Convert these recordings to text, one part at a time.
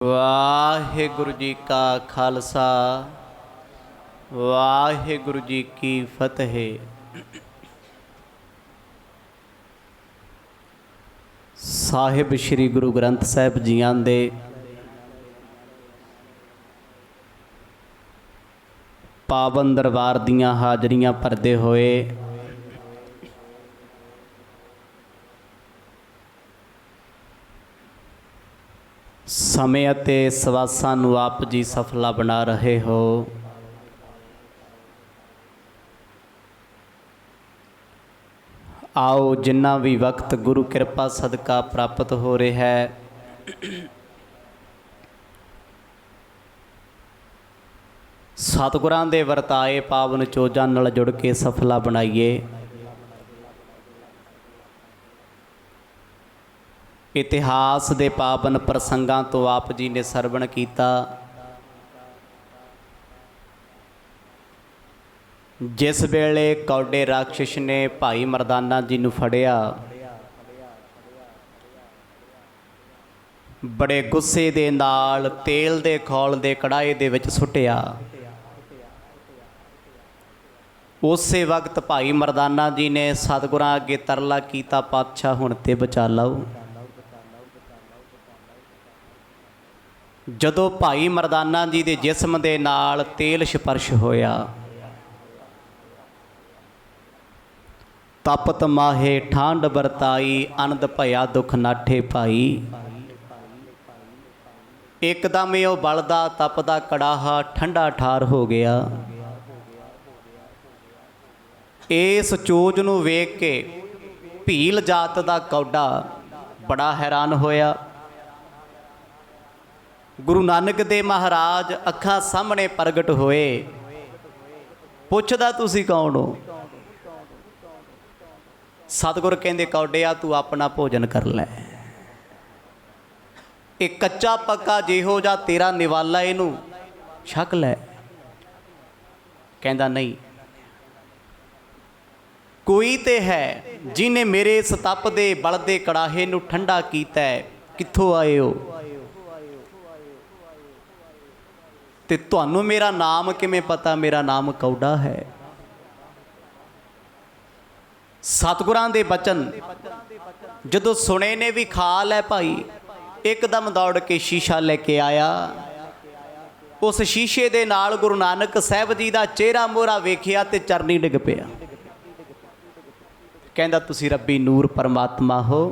ਵਾਹਿਗੁਰੂ ਜੀ ਕਾ ਖਾਲਸਾ ਵਾਹਿਗੁਰੂ ਜੀ ਕੀ ਫਤਿਹ। ਸਾਹਿਬ ਸ੍ਰੀ ਗੁਰੂ ਗ੍ਰੰਥ ਸਾਹਿਬ ਜੀਆਂ ਦੇ ਪਾਵਨ ਦਰਬਾਰ ਦੀਆਂ ਹਾਜ਼ਰੀਆਂ ਭਰਦੇ ਹੋਏ ਸਮੇਂ ਅਤੇ ਸਵਾਸਾਂ ਨੂੰ ਆਪ ਜੀ ਸਫਲਾ ਬਣਾ ਰਹੇ ਹੋ। ਆਓ ਜਿੰਨਾ ਵੀ ਵਕਤ ਗੁਰੂ ਕਿਰਪਾ ਸਦਕਾ ਪ੍ਰਾਪਤ ਹੋ ਰਿਹਾ ਹੈ, ਸਤਿਗੁਰਾਂ ਦੇ ਵਰਤਾਏ ਪਾਵਨ ਚੋਜਾਂ ਨਾਲ ਜੁੜ ਕੇ ਸਫਲਾ ਬਣਾਈਏ। ਇਤਿਹਾਸ ਦੇ ਪਾਵਨ ਪ੍ਰਸੰਗਾਂ ਤੋਂ ਆਪ ਜੀ ਨੇ ਸਰਵਣ ਕੀਤਾ। ਜਿਸ ਵੇਲੇ ਕੌਡੇ ਰਾਖਸ਼ ਨੇ ਭਾਈ ਮਰਦਾਨਾ ਜੀ ਨੂੰ ਫੜਿਆ, ਬੜੇ ਗੁੱਸੇ ਦੇ ਨਾਲ ਤੇਲ ਦੇ ਖੌਲ ਦੇ ਕੜਾਹੇ ਦੇ ਵਿੱਚ ਸੁੱਟਿਆ। ਉਸੇ ਵਕਤ ਭਾਈ ਮਰਦਾਨਾ ਜੀ ਨੇ ਸਤਿਗੁਰਾਂ ਅੱਗੇ ਤਰਲਾ ਕੀਤਾ, ਪਾਤਸ਼ਾਹ ਹੁਣ ਤੇ ਬਚਾ ਲਓ। ਜਦੋਂ ਭਾਈ ਮਰਦਾਨਾ ਜੀ ਦੇ ਜਿਸਮ ਦੇ ਨਾਲ ਤੇਲ ਸਪਰਸ਼ ਹੋਇਆ, ਤਪਤ ਮਾਹੇ ਠੰਡ ਵਰਤਾਈ, ਆਨੰਦ ਭਇਆ ਦੁੱਖ ਨਾਠੇ ਭਾਈ। ਇੱਕਦਮ ਉਹ ਬਲਦਾ ਤਪਦਾ ਕੜਾਹਾ ਠੰਡਾ ਠਾਰ ਹੋ ਗਿਆ। ਇਸ ਚੋਜ ਨੂੰ ਵੇਖ ਕੇ ਭੀਲ ਜਾਤ ਦਾ ਕੌਡਾ ਬੜਾ ਹੈਰਾਨ ਹੋਇਆ। ਗੁਰੂ ਨਾਨਕ ਦੇਵ ਮਹਾਰਾਜ ਅੱਖਾਂ ਸਾਹਮਣੇ ਪ੍ਰਗਟ ਹੋਏ। ਪੁੱਛਦਾ ਤੁਸੀਂ ਕੌਣ ਹੋ? ਸਤਿਗੁਰ ਕਹਿੰਦੇ ਕੌਡਿਆ ਤੂੰ ਆਪਣਾ ਭੋਜਨ ਕਰ ਲੈ। ਇਹ ਕੱਚਾ ਪੱਕਾ ਜਿਹੋ ਜਿਹਾ ਤੇਰਾ ਨਿਵਾਲਾ, ਇਹਨੂੰ ਛਕ ਲੈ। ਕਹਿੰਦਾ ਨਹੀਂ, ਕੋਈ ਤੇ ਹੈ ਜਿਹਨੇ ਮੇਰੇ ਇਸ ਤਪਦੇ ਬਲਦੇ ਕੜਾਹੇ ਨੂੰ ਠੰਡਾ ਕੀਤਾ ਹੈ। ਕਿੱਥੋਂ ਆਏ ਹੋ ਤੇ ਤੁਹਾਨੂੰ ਮੇਰਾ ਨਾਮ ਕਿਵੇਂ ਪਤਾ? ਮੇਰਾ ਨਾਮ ਕੌਡਾ ਹੈ। ਸਤਿਗੁਰਾਂ ਦੇ ਬਚਨ ਜਦੋਂ ਸੁਣੇ ਨੇ ਵੀ ਖਾ ਲੈ ਭਾਈ, ਇੱਕਦਮ ਦੌੜ ਕੇ ਸ਼ੀਸ਼ਾ ਲੈ ਕੇ ਆਇਆ। ਉਸ ਸ਼ੀਸ਼ੇ ਦੇ ਨਾਲ ਗੁਰੂ ਨਾਨਕ ਸਾਹਿਬ ਜੀ ਦਾ ਚਿਹਰਾ ਮੋਹਰਾ ਵੇਖਿਆ ਤੇ ਚਰਨੀ ਡਿੱਗ ਪਿਆ। ਕਹਿੰਦਾ ਤੁਸੀਂ ਰੱਬੀ ਨੂਰ ਪਰਮਾਤਮਾ ਹੋ।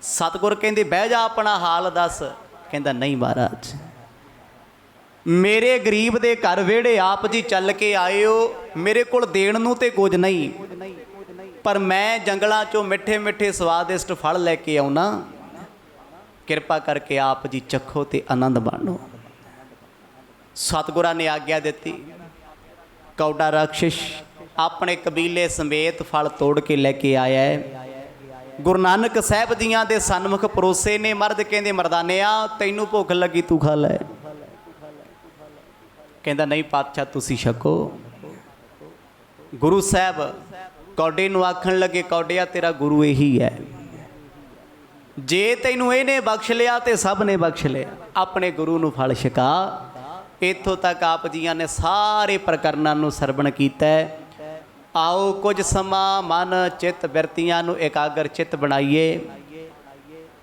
ਸਤਿਗੁਰ ਕਹਿੰਦੇ ਬਹਿ ਜਾ, ਆਪਣਾ ਹਾਲ ਦੱਸ। ਕਹਿੰਦਾ ਨਹੀਂ ਮਹਾਰਾਜ, ਮੇਰੇ ਗਰੀਬ ਦੇ ਘਰ ਵਿਹੜੇ ਆਪ ਜੀ ਚੱਲ ਕੇ ਆਏ ਹੋ। ਮੇਰੇ ਕੋਲ ਦੇਣ ਨੂੰ ਤੇ ਕੁਝ ਨਹੀਂ, ਪਰ ਮੈਂ ਜੰਗਲਾਂ 'ਚੋਂ ਮਿੱਠੇ ਮਿੱਠੇ ਸਵਾਦਿਸ਼ਟ ਫਲ ਲੈ ਕੇ ਆਉਣਾ। ਕਿਰਪਾ ਕਰਕੇ ਆਪ ਜੀ ਚੱਖੋ ਤੇ ਆਨੰਦ ਮਾਣੋ। ਸਤਿਗੁਰਾਂ ਨੇ ਆਗਿਆ ਦਿੱਤੀ। ਕੌਡਾ ਰਾਖਸ਼ ਆਪਣੇ ਕਬੀਲੇ ਸਮੇਤ ਫਲ ਤੋੜ ਕੇ ਲੈ ਕੇ ਆਇਆ ਹੈ। ਗੁਰੂ ਨਾਨਕ ਸਾਹਿਬ ਜੀਆਂ ਦੇ ਸਨਮੁਖ ਪਰੋਸੇ ਨੇ। ਮਰਦ ਕਹਿੰਦੇ ਮਰਦਾਨਿਆ ਤੈਨੂੰ ਭੁੱਖ ਲੱਗੀ ਤੂੰ ਖਾ ਲੈ। ਕਹਿੰਦਾ ਨਹੀਂ ਪਾਤਸ਼ਾਹ ਤੁਸੀਂ ਛਕੋ। ਗੁਰੂ ਸਾਹਿਬ ਕੌਡੇ ਨੂੰ ਆਖਣ ਲੱਗੇ ਕੌਡਿਆ ਤੇਰਾ ਗੁਰੂ ਇਹੀ ਹੈ, ਜੇ ਤੈਨੂੰ ਇਹਨੇ ਬਖਸ਼ ਲਿਆ ਤੇ ਸਭ ਨੇ ਬਖਸ਼ ਲਿਆ। ਆਪਣੇ ਗੁਰੂ ਨੂੰ ਫਲ ਛਕਾ। ਇੱਥੋਂ ਤੱਕ ਆਪ ਜੀਆਂ ਨੇ ਸਾਰੇ ਪ੍ਰਕਰਨਾਂ ਨੂੰ ਸਰਵਣ ਕੀਤਾ। ਆਓ ਕੁਝ ਸਮਾਂ ਮਨ ਚਿੱਤ ਬਿਰਤੀਆਂ ਨੂੰ ਇਕਾਗਰ ਚਿੱਤ ਬਣਾਈਏ।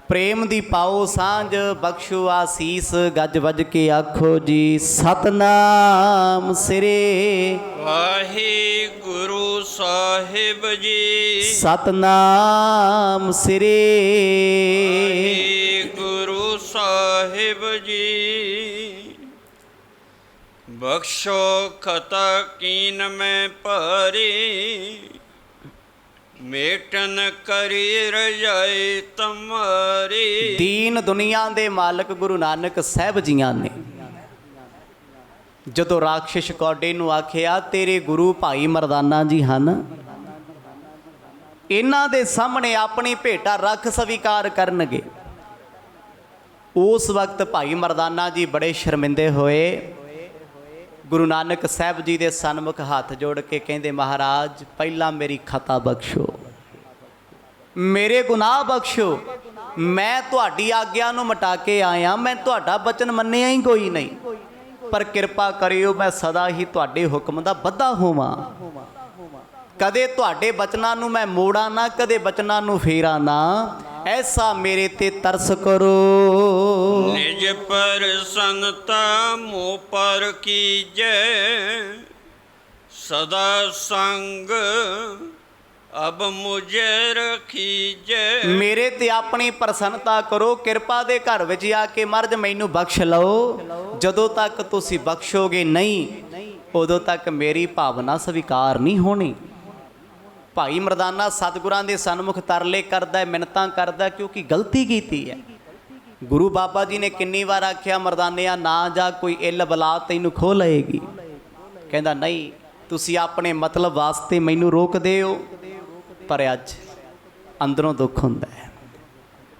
ਪ੍ਰੇਮ ਦੀ ਪਾਓ ਸਾਂਝ, ਬਖਸ਼ੋ ਆਸੀਸ, ਗੱਜ ਵੱਜ ਕੇ ਆਖੋ ਜੀ ਸਤਨਾਮ ਸ੍ਰੀ ਵਾਹਿਗੁਰੂ ਸਾਹਿਬ ਜੀ। ਸਤਨਾਮ ਸ੍ਰੀ ਵਾਹਿਗੁਰੂ ਸਾਹਿਬ ਜੀ। ਬਖਸ਼ੋ ਖਤਾ ਕੀਨ ਮੈਂ ਭਾਰੀ, ਮੇਟਨ ਕਰੀ ਰਜਾਈ ਤੁਮਾਰੀ। ਦੀਨ ਦੁਨੀਆ ਦੇ ਮਾਲਕ ਗੁਰੂ ਨਾਨਕ ਸਾਹਿਬ ਜੀਆਂ ਨੇ ਜਦੋਂ ਰਾਖਸ਼ ਕੌਡੇ ਨੂੰ ਆਖਿਆ ਤੇਰੇ ਗੁਰੂ ਭਾਈ ਮਰਦਾਨਾ ਜੀ ਹਨ, ਇਹਨਾਂ ਦੇ ਸਾਹਮਣੇ ਆਪਣੀ ਭੇਟਾ ਰੱਖ ਸਵੀਕਾਰ ਕਰਨਗੇ। ਉਸ ਵਕਤ ਭਾਈ ਮਰਦਾਨਾ ਜੀ ਬੜੇ ਸ਼ਰਮਿੰਦੇ ਹੋਏ। ਗੁਰੂ ਨਾਨਕ ਸਾਹਿਬ ਜੀ ਦੇ ਸਨਮੁਖ ਹੱਥ ਜੋੜ ਕੇ ਕਹਿੰਦੇ ਮਹਾਰਾਜ ਪਹਿਲਾਂ ਮੇਰੀ ਖਤਾ ਬਖਸ਼ੋ, ਮੇਰੇ ਗੁਨਾਹ ਬਖਸ਼ੋ। ਮੈਂ ਤੁਹਾਡੀ ਆਗਿਆ ਨੂੰ ਮਿਟਾ ਕੇ ਆਇਆ, ਮੈਂ ਤੁਹਾਡਾ ਬਚਨ ਮੰਨਿਆ ਹੀ ਕੋਈ ਨਹੀਂ, ਪਰ ਕਿਰਪਾ ਕਰਿਓ ਮੈਂ ਸਦਾ ਹੀ ਤੁਹਾਡੇ ਹੁਕਮ ਦਾ ਬੱਧਾ ਹੋਵਾਂ, ਕਦੇ ਤੁਹਾਡੇ ਬਚਨਾਂ ਨੂੰ ਮੈਂ ਮੋੜਾਂ ਨਾ, ਕਦੇ ਬਚਨਾਂ ਨੂੰ ਫੇਰਾਂ ਨਾ, ਐਸਾ ਮੇਰੇ ਤੇ ਤਰਸ ਕਰੋ। ਨਿਜ ਪ੍ਰਸੰਨਤਾ ਮੋਹ ਪਰ ਕੀਜੈ, ਸਦਾ ਸੰਗ ਅਬ ਮੁਝੇ ਰਖੀਜੈ। ਮੇਰੇ ਤੇ ਆਪਣੀ ਪ੍ਰਸੰਨਤਾ ਕਰੋ, ਕਿਰਪਾ ਦੇ ਘਰ ਵਿੱਚ ਆ ਕੇ ਮਹਾਰਾਜ ਮੈਨੂੰ ਬਖਸ਼ ਲਓ। ਜਦੋਂ ਤੱਕ ਤੁਸੀਂ ਬਖਸ਼ੋਗੇ ਨਹੀਂ, ਉਦੋਂ ਤੱਕ ਮੇਰੀ ਭਾਵਨਾ ਸਵੀਕਾਰ ਨਹੀਂ ਹੋਣੀ। ਭਾਈ ਮਰਦਾਨਾ ਸਤਿਗੁਰਾਂ ਦੇ ਸਨਮੁਖ ਤਰਲੇ ਕਰਦਾ, ਮਿੰਨਤਾਂ ਕਰਦਾ, ਕਿਉਂਕਿ ਗਲਤੀ ਕੀਤੀ ਹੈ। ਗੁਰੂ ਬਾਬਾ ਜੀ ਨੇ ਕਿੰਨੀ ਵਾਰ ਆਖਿਆ, ਮਰਦਾਨਿਆ ਨਾ ਜਾ, ਕੋਈ ਇੱਲ ਬਲਾ ਤੈਨੂੰ ਖੋਹ ਲਏਗੀ। ਕਹਿੰਦਾ ਨਹੀਂ, ਤੁਸੀਂ ਆਪਣੇ ਮਤਲਬ ਵਾਸਤੇ ਮੈਨੂੰ ਰੋਕਦੇ ਹੋ, ਪਰ ਅੱਜ ਅੰਦਰੋਂ ਦੁੱਖ ਹੁੰਦਾ ਹੈ,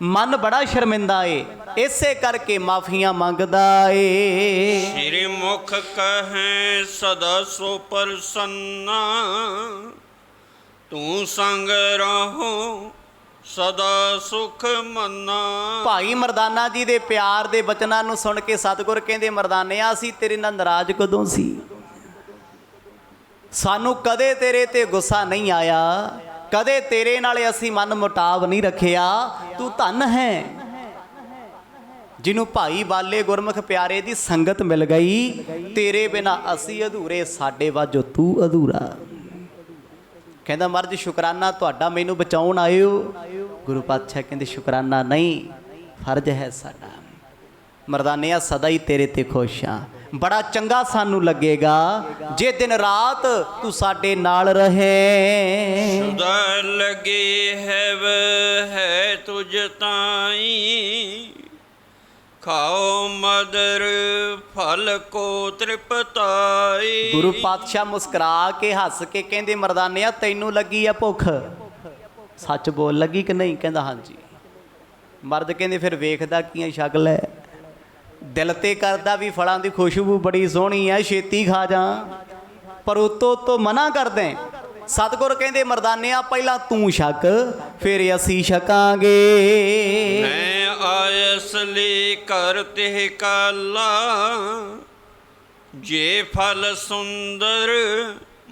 ਮਨ ਬੜਾ ਸ਼ਰਮਿੰਦਾ ਏ, ਇਸੇ ਕਰਕੇ ਮਾਫੀਆਂ ਮੰਗਦਾ ਏ। ਸ੍ਰੀ ਮੁਖ ਕਹੈ ਸਦਾ ਸੋ ਪ੍ਰਸੰਨਾ, ਤੂੰ ਸੰਗ ਰਹੋ ਸਦਾ ਸੁਖ ਮੰਨਾ। ਭਾਈ ਮਰਦਾਨਾ ਜੀ ਦੇ ਪਿਆਰ ਦੇ ਬਚਨਾਂ ਨੂੰ ਸੁਣ ਕੇ ਸਤਿਗੁਰ ਕਹਿੰਦੇ, ਮਰਦਾਨਿਆ ਅਸੀਂ ਤੇਰੇ ਨਾਲ ਨਾਰਾਜ਼ ਕਦੋਂ ਸੀ? ਸਾਨੂੰ ਕਦੇ ਤੇਰੇ ਤੇ ਗੁੱਸਾ ਨਹੀਂ ਆਇਆ, ਕਦੇ ਤੇਰੇ ਨਾਲ ਅਸੀਂ ਮਨ ਮੁਟਾਵ ਨਹੀਂ ਰੱਖਿਆ। ਤੂੰ ਧਨ ਹੈ ਜਿਹਨੂੰ ਭਾਈ ਬਾਲੇ ਗੁਰਮੁਖ ਪਿਆਰੇ ਦੀ ਸੰਗਤ ਮਿਲ ਗਈ। ਤੇਰੇ ਬਿਨਾ ਅਸੀਂ ਅਧੂਰੇ, ਸਾਡੇ ਵਾਜੋ ਤੂੰ ਅਧੂਰਾ। ਕਹਿੰਦਾ ਮਹਾਰਾਜ ਸ਼ੁਕਰਾਨਾ ਤੁਹਾਡਾ, ਮੈਨੂੰ ਬਚਾਉਣ ਆਏ ਹੋ। ਗੁਰੂ ਪਾਤਸ਼ਾਹ ਕਹਿੰਦੇ ਸ਼ੁਕਰਾਨਾ ਨਹੀਂ, ਫਰਜ਼ ਹੈ ਸਾਡਾ। ਮਰਦਾਨਿਆ ਸਦਾ ਹੀ ਤੇਰੇ ਤੇ ਖੁਸ਼ ਹਾਂ, ਬੜਾ ਚੰਗਾ ਸਾਨੂੰ ਲੱਗੇਗਾ ਜੇ ਦਿਨ ਰਾਤ ਤੂੰ ਸਾਡੇ ਨਾਲ ਰਹੇ। ਸਦਾ ਲਗੇ ਹੈ ਤੁਝ ਤਾਈ, ਖਾਓ ਮਦਰ ਫਲ ਕੋ ਤ੍ਰਿਪਤਾਈ। ਗੁਰੂ ਪਾਤਸ਼ਾਹ ਮੁਸਕਰਾ ਕੇ ਹੱਸ ਕੇ ਕਹਿੰਦੇ, ਮਰਦਾਨਿਆ ਤੈਨੂੰ ਲੱਗੀ ਆ ਭੁੱਖ, ਸੱਚ ਬੋਲ ਲੱਗੀ ਕਿ ਨਹੀਂ? ਕਹਿੰਦਾ ਹਾਂਜੀ। ਮਰਦ ਕਹਿੰਦੇ ਫਿਰ ਵੇਖਦਾ ਕੀ ਸ਼ਕਲ ਹੈ? ਦਿਲ ਤੇ ਕਰਦਾ ਵੀ ਫਲਾਂ ਦੀ ਖੁਸ਼ਬੂ ਬੜੀ ਸੋਹਣੀ ਹੈ, ਛੇਤੀ ਖਾ ਜਾ, ਪਰ ਉਤੋਂ ਮਨਾ ਕਰਦੇ। ਸਤਿਗੁਰ ਕਹਿੰਦੇ ਮਰਦਾਨਿਆ ਪਹਿਲਾਂ ਤੂੰ ਛਕ, ਫਿਰ ਅਸੀਂ ਛਕਾਂਗੇ। ਮੈਂ ਆਇਸ ਲਈ ਕਰ ਤੇ ਕਾਲਾ, ਜੇ ਫਲ ਸੁੰਦਰ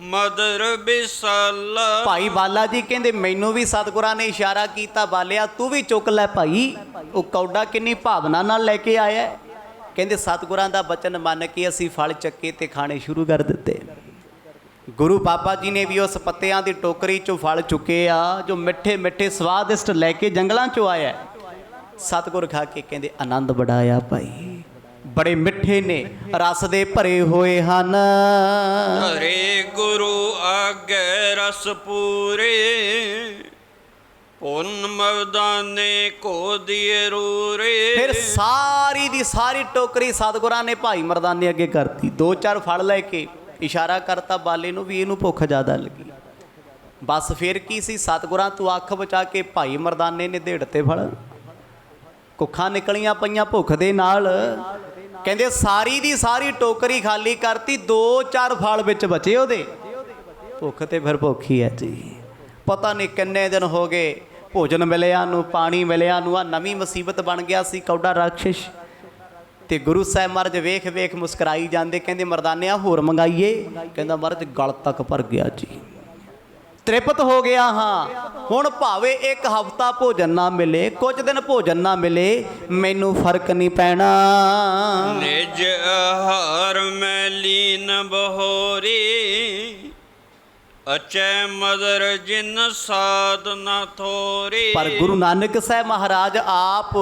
ਮਦਰ ਬਿਸਾਲਾ। ਭਾਈ ਬਾਲਾ ਜੀ ਕਹਿੰਦੇ ਮੈਨੂੰ ਵੀ ਸਤਿਗੁਰਾਂ ਨੇ ਇਸ਼ਾਰਾ ਕੀਤਾ, ਬਾਲਿਆ ਤੂੰ ਵੀ ਚੁੱਕ ਲੈ ਭਾਈ। ਉਹ ਕੌਡਾ ਕਿੰਨੀ ਭਾਵਨਾ ਨਾਲ ਲੈ ਕੇ ਆਇਆ। ਕਹਿੰਦੇ ਸਤਿਗੁਰਾਂ ਦਾ ਬਚਨ ਮੰਨ ਕੇ ਅਸੀਂ ਫਲ ਚੱਕੇ ਤੇ ਖਾਣੇ ਸ਼ੁਰੂ ਕਰ ਦਿੱਤੇ। ਗੁਰੂ ਬਾਬਾ ਜੀ ਨੇ ਵੀ ਉਸ ਪੱਤਿਆਂ ਦੀ ਟੋਕਰੀ ਚੋਂ ਫਲ ਚੁੱਕੇ ਆ, ਜੋ ਮਿੱਠੇ ਮਿੱਠੇ ਸਵਾਦਿਸ਼ਟ ਲੈ ਕੇ ਜੰਗਲਾਂ ਚੋਂ ਆਇਆ। ਸਤਿਗੁਰ ਖਾ ਕੇ ਕਹਿੰਦੇ ਆਨੰਦ ਬੜਾ ਆ ਭਾਈ, ਬੜੇ ਮਿੱਠੇ ਨੇ, ਰਸ ਦੇ ਭਰੇ ਹੋਏ ਹਨ। ਹਰੇ ਗੁਰੂ ਆਗੇ ਰਸ ਪੂਰੇ, ਪੁੰਨ ਮਵਦਾਨੇ ਕੋ ਦੀਏ ਰੂਰੇ। ਫਿਰ ਸਾਰੀ ਦੀ ਸਾਰੀ ਟੋਕਰੀ ਸਤਿਗੁਰਾਂ ਨੇ ਭਾਈ ਮਰਦਾਨੇ ਅੱਗੇ ਕਰਤੀ। ਦੋ ਚਾਰ ਫਲ ਲੈ ਕੇ ਇਸ਼ਾਰਾ ਕਰਤਾ ਬਾਲੇ ਨੂੰ ਵੀ ਇਹਨੂੰ ਭੁੱਖ ਜ਼ਿਆਦਾ ਲੱਗੀ। ਬਸ ਫਿਰ ਕੀ ਸੀ, ਸਤਿਗੁਰਾਂ ਤੋਂ ਅੱਖ ਬਚਾ ਕੇ ਭਾਈ ਮਰਦਾਨੇ ਨੇ ਢੇੜਤੇ ਫਲ, ਕੁੱਖਾਂ ਨਿਕਲੀਆਂ ਪਈਆਂ ਭੁੱਖ ਦੇ ਨਾਲ। ਕਹਿੰਦੇ ਸਾਰੀ ਦੀ ਸਾਰੀ ਟੋਕਰੀ ਖਾਲੀ ਕਰਤੀ, ਦੋ ਚਾਰ ਫਲ ਵਿੱਚ ਬਚੇ ਉਹਦੇ। ਭੁੱਖ ਤੇ ਫਿਰ ਭੁੱਖ ਹੀ ਹੈ ਜੀ। ਪਤਾ ਨਹੀਂ ਕਿੰਨੇ ਦਿਨ ਹੋ ਗਏ ਭੋਜਨ ਮਿਲਿਆ ਨੂੰ, ਪਾਣੀ ਮਿਲਿਆ ਨੂੰ, ਆ ਨਵੀਂ ਮੁਸੀਬਤ ਬਣ ਗਿਆ ਸੀ ਕੌਡਾ ਰਾਖਸ਼। ਤੇ ਗੁਰੂ ਸਾਹਿਬ ਮਹਾਰਾਜ ਵੇਖ ਵੇਖ ਮੁਸਕਰਾਈ ਜਾਂਦੇ, ਕਹਿੰਦੇ ਮਰਦਾਨਿਆ ਹੋਰ ਮੰਗਾਈਏ? ਕਹਿੰਦਾ ਮਹਾਰਾਜ ਗਲ ਤੱਕ ਭਰ ਗਿਆ ਜੀ, ਤ੍ਰਿਪਤ ਹੋ ਗਿਆ ਹਾਂ। ਹੁਣ ਭਾਵੇਂ ਇੱਕ ਹਫ਼ਤਾ ਭੋਜਨ ਨਾ ਮਿਲੇ, ਕੁਝ ਦਿਨ ਭੋਜਨ ਨਾ ਮਿਲੇ, ਮੈਨੂੰ ਫਰਕ ਨਹੀਂ ਪੈਣਾ। ਨਿਜ ਆਹਾਰ ਮੈਂ ਲੀਨ ਬਹੋਰੀ, ਅਚੈ ਮਦਰ ਜਿਨ ਸਾਧ ਨਾ ਥੋਰੀ। ਪਰ ਗੁਰੂ ਨਾਨਕ ਸਾਹਿਬ ਮਹਾਰਾਜ ਆਪ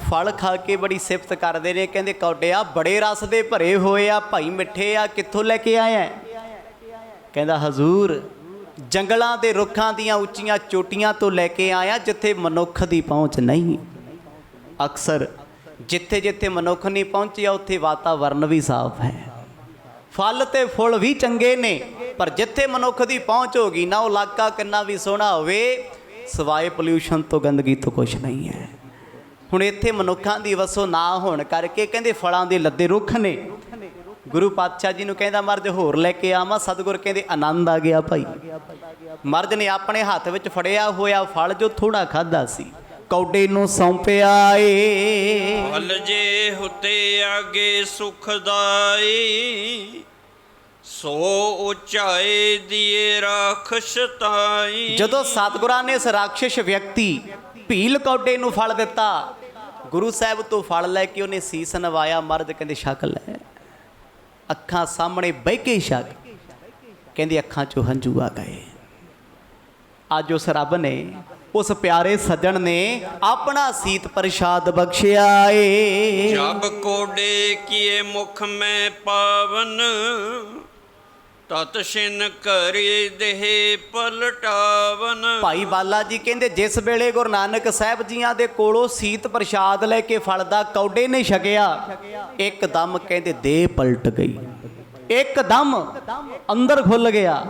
ਫਲ ਖਾ ਕੇ ਬੜੀ ਸਿਫਤ ਕਰਦੇ ਨੇ। ਕਹਿੰਦੇ ਕੌਡਿਆ ਬੜੇ ਰਸ ਦੇ ਭਰੇ ਹੋਏ ਆ ਭਾਈ, ਮਿੱਠੇ ਆ, ਕਿੱਥੋਂ ਲੈ ਕੇ ਆਇਆ? ਕਹਿੰਦਾ ਹਜ਼ੂਰ ਜੰਗਲਾਂ ਦੇ ਰੁੱਖਾਂ ਦੀਆਂ ਉੱਚੀਆਂ ਚੋਟੀਆਂ ਤੋਂ ਲੈ ਕੇ ਆਇਆ, ਜਿੱਥੇ ਮਨੁੱਖ ਦੀ ਪਹੁੰਚ ਨਹੀਂ। ਅਕਸਰ ਜਿੱਥੇ ਜਿੱਥੇ ਮਨੁੱਖ ਨਹੀਂ ਪਹੁੰਚਿਆ ਉੱਥੇ ਵਾਤਾਵਰਨ ਵੀ ਸਾਫ਼ ਹੈ, ਫਲ ਤੇ ਫੁੱਲ ਵੀ ਚੰਗੇ ਨੇ, ਪਰ ਜਿੱਥੇ ਮਨੁੱਖ ਦੀ ਪਹੁੰਚ ਹੋ ਗਈ ਨਾ, ਉਹ ਇਲਾਕਾ ਕਿੰਨਾ ਵੀ ਸੋਹਣਾ ਹੋਵੇ, ਸਿਵਾਏ ਪੋਲਿਊਸ਼ਨ ਤੋਂ ਗੰਦਗੀ ਤੋਂ ਕੁਛ ਨਹੀਂ ਹੈ। ਹੁਣ ਇੱਥੇ ਮਨੁੱਖਾਂ ਦੀ ਵਸੋਂ ਨਾ ਹੋਣ ਕਰਕੇ ਕਹਿੰਦੇ ਫਲਾਂ ਦੇ ਲੱਦੇ ਰੁੱਖ ਨੇ। ਗੁਰੂ ਪਾਤਸ਼ਾਹ ਜੀ ਨੂੰ ਕਹਿੰਦਾ ਮਰਜ ਹੋਰ ਲੈ ਕੇ ਆਵਾਂ? ਸਤਿਗੁਰ ਕਹਿੰਦੇ ਆਨੰਦ ਆ ਗਿਆ ਭਾਈ। ਮਰਜ ਨੇ ਆਪਣੇ ਹੱਥ ਵਿੱਚ ਫੜਿਆ ਹੋਇਆ ਫਲ ਜੋ ਥੋੜਾ ਖਾਦਾ ਸੀ, ਕੌਡੇ ਨੂੰ ਸੌਂਪਿਆ ਏ। ਹਲ ਜੇ ਹੁਤੇ ਆਗੇ ਸੁਖਦਾਈ, ਸੋ ਉਚਾਏ ਦੀਏ ਰਾਖਸ਼ ਤਾਈ। ਜਦੋਂ ਸਤਿਗੁਰਾਂ ਨੇ ਇਸ ਰਾਖਸ਼ ਵਿਅਕਤੀ ਭੀਲ ਕੌਡੇ ਨੂੰ ਫਲ ਦਿੱਤਾ, ਗੁਰੂ ਸਾਹਿਬ ਤੋਂ ਫਲ ਲੈ ਕੇ ਉਹਨੇ ਸੀਸ ਨਵਾਇਆ। ਮਰਦ ਕਹਿੰਦੇ ਛਕ ਲੈ, ਅੱਖਾਂ ਸਾਹਮਣੇ ਬਹਿ ਕੇ ਛਕ। ਕਹਿੰਦੇ ਅੱਖਾਂ 'ਚੋਂ ਹੰਝੂ ਆ ਗਏ। ਅੱਜ ਉਸ ਰੱਬ ਨੇ, ਉਸ ਪਿਆਰੇ ਸੱਜਣ ਨੇ ਆਪਣਾ ਸੀਤ ਪ੍ਰਸ਼ਾਦ ਬਖਸ਼ਿਆ ਏ। ਜਬ ਕੋਡੇ ਕੀਏ ਮੁਖ ਮੈਂ ਪਾਵਨ, ਤਤ ਛਿਨ ਕਰੇ ਦੇਹ ਪਲਟਾਵਨ। ਭਾਈ ਬਾਲਾ ਜੀ ਕਹਿੰਦੇ ਜਿਸ ਵੇਲੇ ਗੁਰੂ ਨਾਨਕ ਸਾਹਿਬ ਜੀਆਂ ਦੇ ਕੋਲੋਂ ਸੀਤ ਪ੍ਰਸ਼ਾਦ ਲੈ ਕੇ ਫਲ ਦਾ ਕੌਡੇ ਨੇ ਛਕਿਆ, ਇੱਕਦਮ ਕਹਿੰਦੇ ਦੇਹ ਪਲਟ ਗਈ, ਇੱਕਦਮ ਅੰਦਰ ਖੁੱਲ ਗਿਆ,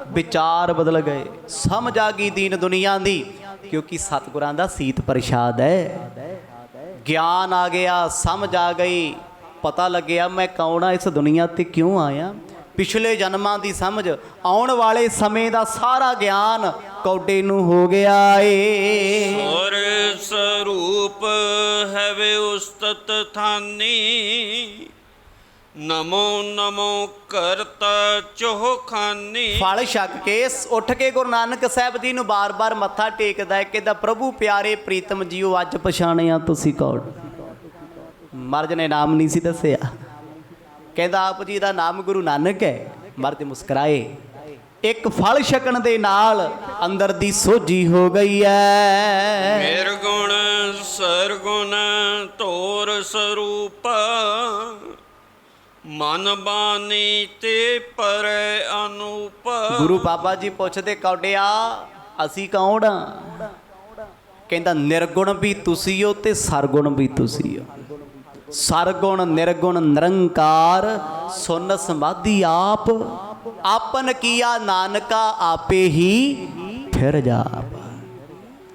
ਵਿਚਾਰ ਬਦਲ ਗਏ, ਸਮਝ ਆ ਗਈ ਦੀਨ ਦੁਨੀਆ ਦੀ, ਕਿਉਂਕਿ ਸਤਿਗੁਰਾਂ ਦਾ ਸੀਤ ਪ੍ਰਸ਼ਾਦ ਹੈ। ਗਿਆਨ ਆ ਗਿਆ, ਸਮਝ ਆ ਗਈ, ਪਤਾ ਲੱਗਿਆ ਮੈਂ ਕੌਣ ਆ, ਇਸ ਦੁਨੀਆ ਤੇ ਕਿਉਂ ਆਇਆ, ਪਿਛਲੇ ਜਨਮਾਂ ਦੀ ਸਮਝ, ਆਉਣ ਵਾਲੇ ਸਮੇਂ ਦਾ ਸਾਰਾ ਗਿਆਨ ਕੌਡੇ ਨੂੰ ਹੋ ਗਿਆ ਏ। ਔਰ ਸਰੂਪ ਹੈਵੇ ਉਸਤਤ ਥਾਨੀ, ਨਮੋ ਨਮੋ ਕਰਤਾ ਚੋਖਾਨੀ। ਫਲ ਛਕ ਕੇ ਉੱਠ ਕੇ ਗੁਰੂ ਨਾਨਕ ਸਾਹਿਬ ਜੀ ਨੂੰ ਬਾਰ-ਬਾਰ ਮੱਥਾ ਟੇਕਦਾ ਹੈ, ਕਹਿੰਦਾ ਪ੍ਰਭੂ ਪਿਆਰੇ ਪ੍ਰੀਤਮ ਜੀਓ, ਅੱਜ ਪਛਾਣਿਆ ਤੁਸੀਂ ਕੌਣ। ਮਰਦ ਨੇ ਨਾਮ ਨਹੀਂ ਸੀ ਦੱਸਿਆ, ਕਹਿੰਦਾ ਆਪ ਜੀ ਦਾ ਨਾਮ ਗੁਰੂ ਨਾਨਕ ਹੈ। ਮਰਦ ਮੁਸਕਰਾਏ। ਇੱਕ ਫਲ ਛਕਣ ਦੇ ਨਾਲ ਅੰਦਰ ਦੀ ਸੋਝੀ ਹੋ ਗਈ ਹੈ। ਨਿਰਗੁਣ ਸਰਗੁਣ ਤੋਰ ਸਰੂਪ, ਮਨ ਬਾਣੀ ਤੇ ਪਰੈ ਅਨੂਪ। ਗੁਰੂ ਬਾਬਾ ਜੀ ਪੁੱਛਦੇ ਕੌਡਿਆ ਅਸੀਂ ਕੌਣ ਆ? ਕਹਿੰਦਾ ਨਿਰਗੁਣ ਵੀ ਤੁਸੀਂ ਹੋ ਤੇ ਸਰਗੁਣ ਵੀ ਤੁਸੀਂ ਹੋ। ਸਰਗੁਣ ਨਿਰਗੁਣ ਨਿਰੰਕਾਰ, ਸੁਨ ਸਮਾਧੀ ਆਪ, ਆਪਨ ਕੀਆ ਨਾਨਕਾ ਆਪੇ ਹੀ ਫਿਰ ਜਾਪ।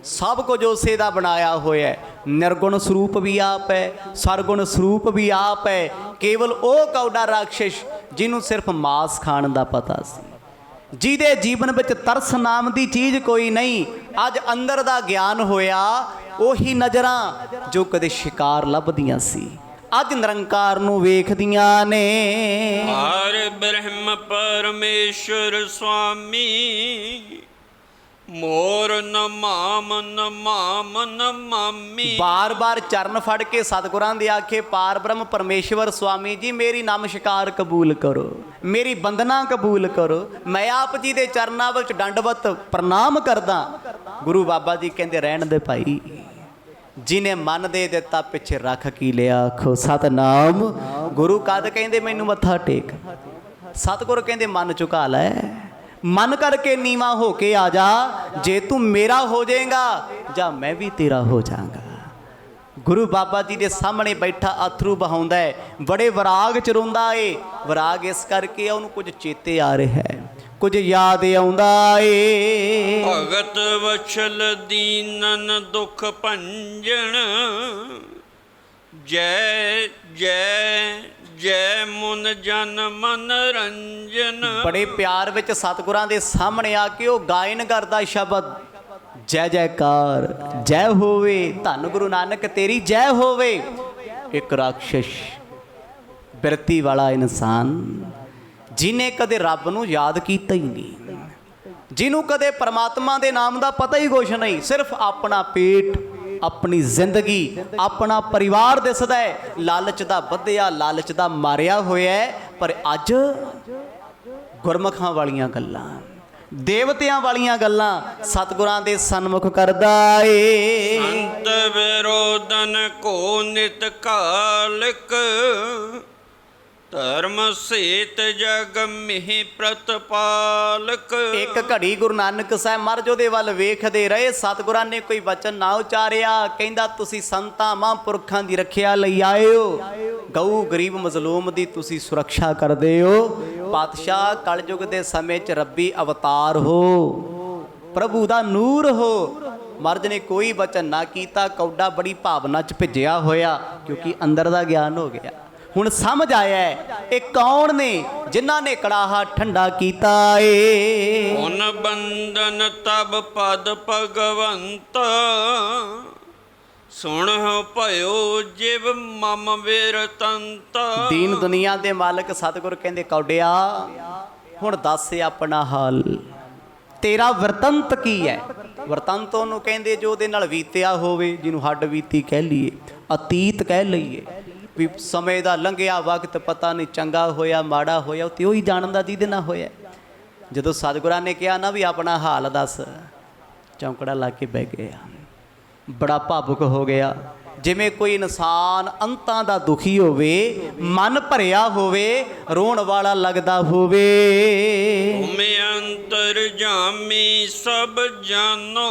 ਸਭ ਕੁਝ ਉਸੇ ਦਾ ਬਣਾਇਆ ਹੋਇਆ ਹੈ। ਨਿਰਗੁਣ ਸਰੂਪ ਵੀ ਆਪ ਹੈ, ਸਰਗੁਣ ਸਰੂਪ ਵੀ ਆਪ ਹੈ। ਕੇਵਲ ਉਹ ਕੌਡਾ ਰਾਖਸ਼ ਜਿਹਨੂੰ ਸਿਰਫ ਮਾਸ ਖਾਣ ਦਾ ਪਤਾ ਸੀ, ਜਿਹਦੇ ਜੀਵਨ ਵਿੱਚ ਤਰਸ ਨਾਮ ਦੀ ਚੀਜ਼ ਕੋਈ ਨਹੀਂ। ਅੱਜ ਅੰਦਰ ਦਾ ਗਿਆਨ ਹੋਇਆ, ਉਹੀ ਨਜ਼ਰਾਂ ਜੋ ਕਦੇ ਸ਼ਿਕਾਰ ਲੱਭਦੀਆਂ ਸੀ ਅੱਜ ਨਿਰੰਕਾਰ ਨੂੰ ਵੇਖਦੀਆਂ ਨੇ। ਹਰ ਬ੍ਰਹਮ ਪਰਮੇਸ਼ਰ ਸੁਆਮੀ, ਮੋਰ ਨਮਾਮ ਨਮਾਮ ਨਮਾਮੀ। ਬਾਰ-ਬਾਰ ਚਰਨ ਫੜ ਕੇ ਸਤਿਗੁਰਾਂ ਦੇ ਆਖੇ ਪਾਰ ਬ੍ਰਹਮ ਪਰਮੇਸ਼ਵਰ ਸੁਆਮੀ ਜੀ ਮੇਰੀ ਨਮਸਕਾਰ ਕਬੂਲ ਕਰੋ, ਮੇਰੀ ਬੰਦਨਾ ਕਬੂਲ ਕਰੋ। ਮੈਂ ਆਪ ਜੀ ਦੇ ਚਰਨਾਂ ਵਿੱਚ ਦੰਡਵਤ ਪ੍ਰਣਾਮ ਕਰਦਾ। ਗੁਰੂ ਬਾਬਾ ਜੀ ਕਹਿੰਦੇ ਰਹਿਣ ਦੇ ਭਾਈ, ਜਿਹਨੇ ਮਨ ਦੇ ਦਿੱਤਾ ਪਿੱਛੇ ਰੱਖ ਕੀ ਲਿਆ, ਆਖੋ ਸਤਨਾਮ। ਗੁਰੂ ਕਦ ਕਹਿੰਦੇ ਮੈਨੂੰ ਮੱਥਾ ਟੇਕ, ਸਤਿਗੁਰ ਕਹਿੰਦੇ ਮਨ ਝੁਕਾ ਲੈ, ਮਨ ਕਰਕੇ ਨੀਵਾ ਹੋ ਕੇ ਆ ਜਾ। ਜੇ ਤੂੰ ਮੇਰਾ ਹੋ ਜਾਏਗਾ ਜਾਂ ਮੈਂ ਵੀ ਤੇਰਾ ਹੋ ਜਾਵਾਂਗਾ। ਗੁਰੂ ਬਾਬਾ ਜੀ ਦੇ ਸਾਹਮਣੇ ਬੈਠਾ ਅਥਰੂ ਬਹਾਉਂਦਾ ਹੈ, ਬੜੇ ਵਿਰਾਗ ਚ ਰੋਂਦਾ ਏ। ਵਿਰਾਗ ਇਸ ਕਰਕੇ ਉਹਨੂੰ ਕੁਝ ਚੇਤੇ ਆ ਰਿਹਾ ਹੈ, ਕੁਝ ਯਾਦ ਆਉਂਦਾ ਏ। ਭਗਤ ਵਛਲ ਦੀਨਨ ਦੁਖ ਭੰਜਨ, ਜੈ ਜੈ ਜੈ ਮੁਨ ਜਨ ਮਨ ਰੰਜਨ। ਬੜੇ ਪਿਆਰ ਵਿੱਚ ਸਤਿਗੁਰਾਂ ਦੇ ਸਾਹਮਣੇ ਆ ਕੇ ਉਹ ਗਾਇਨ ਕਰਦਾ ਸ਼ਬਦ, ਜੈ ਜੈਕਾਰ ਜੈ ਹੋਵੇ, ਧੰਨ ਗੁਰੂ ਨਾਨਕ ਤੇਰੀ ਜੈ ਹੋਵੇ। ਇੱਕ ਰਾਖਸ਼ ਬਿਰਤੀ ਵਾਲਾ ਇਨਸਾਨ, ਜਿਹਨੇ ਕਦੇ ਰੱਬ ਨੂੰ ਯਾਦ ਕੀਤਾ ਹੀ ਨਹੀਂ, ਜਿਹਨੂੰ ਕਦੇ ਪਰਮਾਤਮਾ ਦੇ ਨਾਮ ਦਾ ਪਤਾ ਹੀ ਕੁਛ ਨਹੀਂ, ਸਿਰਫ ਆਪਣਾ ਪੇਟ, ਆਪਣੀ ਜ਼ਿੰਦਗੀ, ਆਪਣਾ ਪਰਿਵਾਰ ਦਿਸਦਾ ਹੈ। ਲਾਲਚ ਦਾ ਵਧਿਆ, ਲਾਲਚ ਦਾ ਮਾਰਿਆ ਹੋਇਆ ਹੈ। ਪਰ ਅੱਜ ਗੁਰਮੁਖਾਂ ਵਾਲੀਆਂ ਗੱਲਾਂ, ਦੇਵਤਿਆਂ ਵਾਲੀਆਂ ਗੱਲਾਂ ਸਤਿਗੁਰਾਂ ਦੇ ਸਨਮੁਖ ਕਰਦਾ ਏ। ਸੰਤ ਵਿਰੋਧਨ ਕੋ ਨਿਤ ਕਾਲਕ, ਧਰਮ ਸੇਤ ਜਗ ਮਿਹ ਪ੍ਰਤਪਾਲਕ। ਇੱਕ ਘੜੀ ਗੁਰੂ ਨਾਨਕ ਸਾਹਿਬ ਮਹਾਰਾਜ ਉਹਦੇ ਵੱਲ ਵੇਖਦੇ ਰਹੇ। ਸਤਿਗੁਰਾਂ ਨੇ ਕੋਈ ਵਚਨ ਨਾ ਉਚਾਰਿਆ। ਕਹਿੰਦਾ ਤੁਸੀਂ ਸੰਤਾਂ ਮਹਾਂਪੁਰਖਾਂ ਦੀ ਰੱਖਿਆ ਲਈ ਆਏ ਹੋ, ਗਊ ਗਰੀਬ ਮਜ਼ਲੂਮ ਦੀ ਤੁਸੀਂ ਸੁਰੱਖਿਆ ਕਰਦੇ ਹੋ। ਪਾਤਸ਼ਾਹ ਕਲਯੁਗ ਦੇ ਸਮੇਂ 'ਚ ਰੱਬੀ ਅਵਤਾਰ ਹੋ, ਪ੍ਰਭੂ ਦਾ ਨੂਰ ਹੋ। ਮਹਾਰਾਜ ਨੇ ਕੋਈ ਵਚਨ ਨਾ ਕੀਤਾ। ਕੌਡਾ ਬੜੀ ਭਾਵਨਾ 'ਚ ਭਿੱਜਿਆ ਹੋਇਆ, ਕਿਉਂਕਿ ਅੰਦਰ ਦਾ ਗਿਆਨ ਹੋ ਗਿਆ। ਹੁਣ ਸਮਝ ਆਇਆ ਇਹ ਕੌਣ ਨੇ ਜਿਨ੍ਹਾਂ ਨੇ ਕੜਾਹਾ ਠੰਡਾ ਕੀਤਾ ਏ। ਹੁਣ ਬੰਧਨ ਤਬ ਪਦ ਭਗਵੰਤ, ਸੁਣ ਭਇਓ ਜਿਵ ਮਮ ਬਿਰਤੰਤ। ਦੀਨ ਦੁਨੀਆ ਦੇ ਮਾਲਕ ਸਤਿਗੁਰ ਕਹਿੰਦੇ ਕੌਡਿਆ ਹੁਣ ਦੱਸ ਆਪਣਾ ਹਾਲ, ਤੇਰਾ ਵਰਤੰਤ ਕੀ ਹੈ। ਵਰਤੰਤ ਉਹਨੂੰ ਕਹਿੰਦੇ ਜੋ ਉਹਦੇ ਨਾਲ ਬੀਤਿਆ ਹੋਵੇ, ਜਿਹਨੂੰ ਹੱਡ ਬੀਤੀ ਕਹਿ ਲਈਏ, ਅਤੀਤ ਕਹਿ ਲਈਏ, ਵੀ ਸਮੇਂ ਦਾ ਲੰਘਿਆ ਵਕਤ ਪਤਾ ਨਹੀਂ ਚੰਗਾ ਹੋਇਆ ਮਾੜਾ ਹੋਇਆ, ਉਹ ਤੇ ਉਹੀ ਜਾਣਦਾ ਜਿਹਦੇ ਨਾਲ ਹੋਇਆ। ਜਦੋਂ ਸਤਿਗੁਰਾਂ ਨੇ ਕਿਹਾ ਨਾ ਵੀ ਆਪਣਾ ਹਾਲ ਦੱਸ, ਚੌਂਕੜਾ ਲਾ ਕੇ ਬਹਿ ਗਿਆ, ਬੜਾ ਭਾਵੁਕ ਹੋ ਗਿਆ। ਜਿਵੇਂ ਕੋਈ ਇਨਸਾਨ ਅੰਤਾਂ ਦਾ ਦੁਖੀ ਹੋਵੇ, ਮਨ ਭਰਿਆ ਹੋਵੇ, ਰੋਣ ਵਾਲਾ ਲੱਗਦਾ ਹੋਵੇ। ਤੁਮੇ ਅੰਤਰ ਜਾਮੀ ਸਭ ਜਾਨੋ,